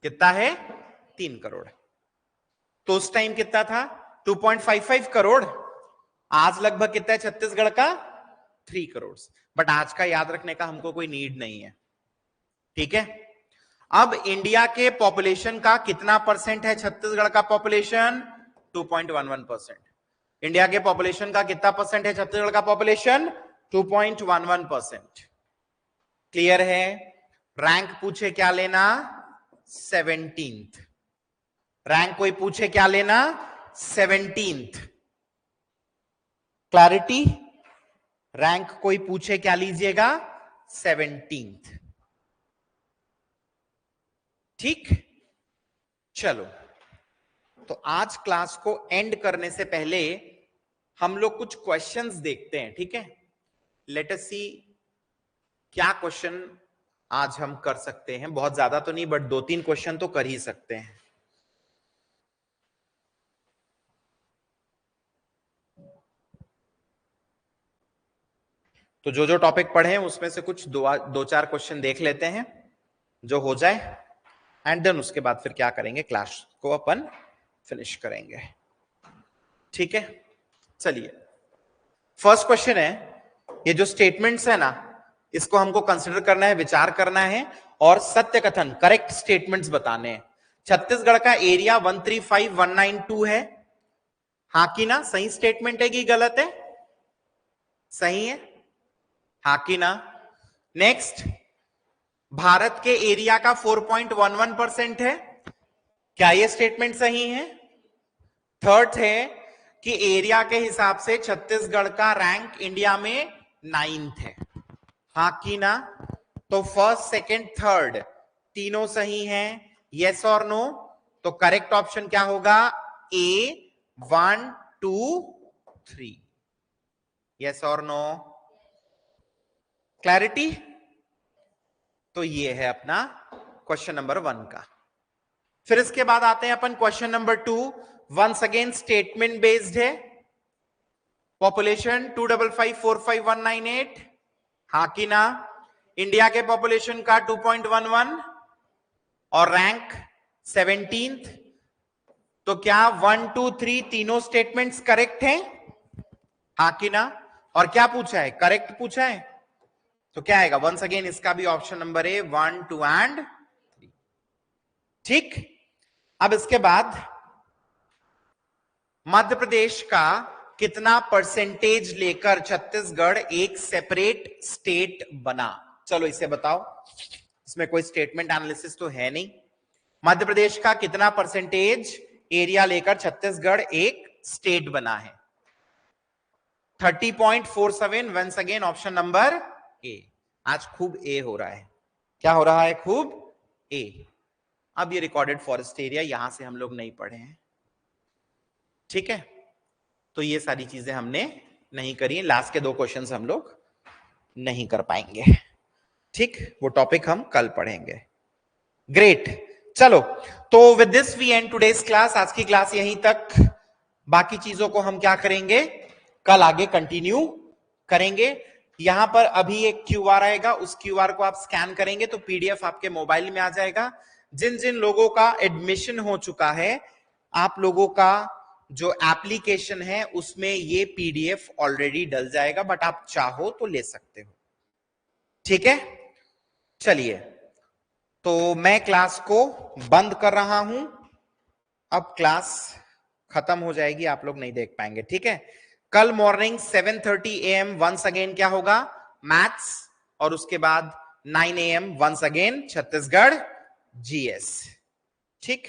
कितना है? 3 करोड़। तो उस टाइम कितना था? 2.55 करोड़। आज लगभग कितना है छत्तीसगढ़ का? 3 करोड़। बट आज का याद रखने का हमको कोई नीड नहीं है, ठीक है? अब इंडिया के पॉपुलेशन का कितना परसेंट है छत्तीसगढ़ का पॉपुलेशन? 2.11%। इंडिया के पॉपुलेशन का कितना परसेंट है छत्तीसगढ़ का पॉपुलेशन? 2.11%। क्लियर है? रैंक पूछे क्या लेना? 17th। रैंक कोई पूछे क्या लेना? 17th। क्लैरिटी? रैंक कोई पूछे क्या लीजिएगा? 17th। ठीक? चलो, तो आज क्लास को एंड करने से पहले हम लोग कुछ क्वेश्चंस देखते हैं, ठीक है? लेट अस सी क्या क्वेश्चन आज हम कर सकते हैं। बहुत ज्यादा तो नहीं, बट 2-3 क्वेश्चन तो कर ही सकते हैं। तो जो जो टॉपिक पढ़े हैं उसमें से कुछ दो चार क्वेश्चन देख लेते हैं जो हो जाए, एंड देन उसके बाद फिर क्या करेंगे, क्लास को अपन फिनिश करेंगे। ठीक है, चलिए फर्स्ट क्वेश्चन है, ये जो स्टेटमेंट्स है ना, इसको हमको कंसिडर करना है, विचार करना है और सत्य कथन करेक्ट स्टेटमेंट्स बताने हैं। छत्तीसगढ़ का एरिया 135,192 है, हाँ कि ना? सही स्टेटमेंट है कि गलत है? सही है, हाँ कि ना? नेक्स्ट, भारत के एरिया का 4.11% है, क्या ये स्टेटमेंट सही है? थर्ड है कि एरिया के हिसाब से छत्तीसगढ़ का रैंक इंडिया में 9th है, हाँ कि ना? तो फर्स्ट, सेकंड, थर्ड तीनों सही हैं, यस और नो? तो करेक्ट ऑप्शन क्या होगा? ए 1 2 3, यस और नो? क्लैरिटी? तो ये है अपना क्वेश्चन नंबर 1 का। फिर इसके बाद आते हैं अपन question number 2, once again statement based है। पॉपुलेशन 255,45198, हाँ कि ना? इंडिया के पॉपुलेशन का 2.11 और रैंक 17th। तो क्या 1 2 3 तीनों स्टेटमेंट्स करेक्ट हैं, हाँ कि ना? और क्या पूछा है? करेक्ट पूछा है, तो क्या आएगा? वंस अगेन इसका भी ऑप्शन नंबर ए 1 2 एंड 3। ठीक, अब इसके बाद मध्य प्रदेश का कितना परसेंटेज लेकर छत्तीसगढ़ एक सेपरेट स्टेट बना? चलो इसे बताओ, इसमें कोई स्टेटमेंट एनालिसिस तो है नहीं। मध्य प्रदेश का कितना परसेंटेज एरिया लेकर छत्तीसगढ़ एक स्टेट बना है? 30.47। Once again option number A. आज खूब ए हो रहा है, क्या हो रहा है? खूब ए। अब ये रिकॉर्डेड फॉरेस्ट एरिया यहां से हम लोग नहीं पढ़े हैं, ठीक है? तो ये सारी चीजें हमने नहीं करी, लास्ट के 2 क्वेश्चंस हम लोग नहीं कर पाएंगे, ठीक? वो टॉपिक हम कल पढ़ेंगे। ग्रेट, चलो तो with this we end today's class. आज की क्लास यहीं तक, बाकी चीजों को हम क्या करेंगे, कल आगे कंटिन्यू करेंगे। यहां पर अभी एक क्यूआर आएगा, उस क्यूआर को आप स्कैन करेंगे तो पीडीएफ आपके मोबाइल में आ जाएगा। जिन जिन लोगों का एडमिशन हो चुका है, आप लोगों का जो एप्लीकेशन है उसमें ये पीडीएफ ऑलरेडी डल जाएगा, बट आप चाहो तो ले सकते हो, ठीक है? चलिए, तो मैं क्लास को बंद कर रहा हूं, अब क्लास खत्म हो जाएगी, आप लोग नहीं देख पाएंगे, ठीक है? कल मॉर्निंग 7:30 AM वंस अगेन क्या होगा? मैथ्स, और उसके बाद 9 AM once again Chhattisgarh GS, ठीक?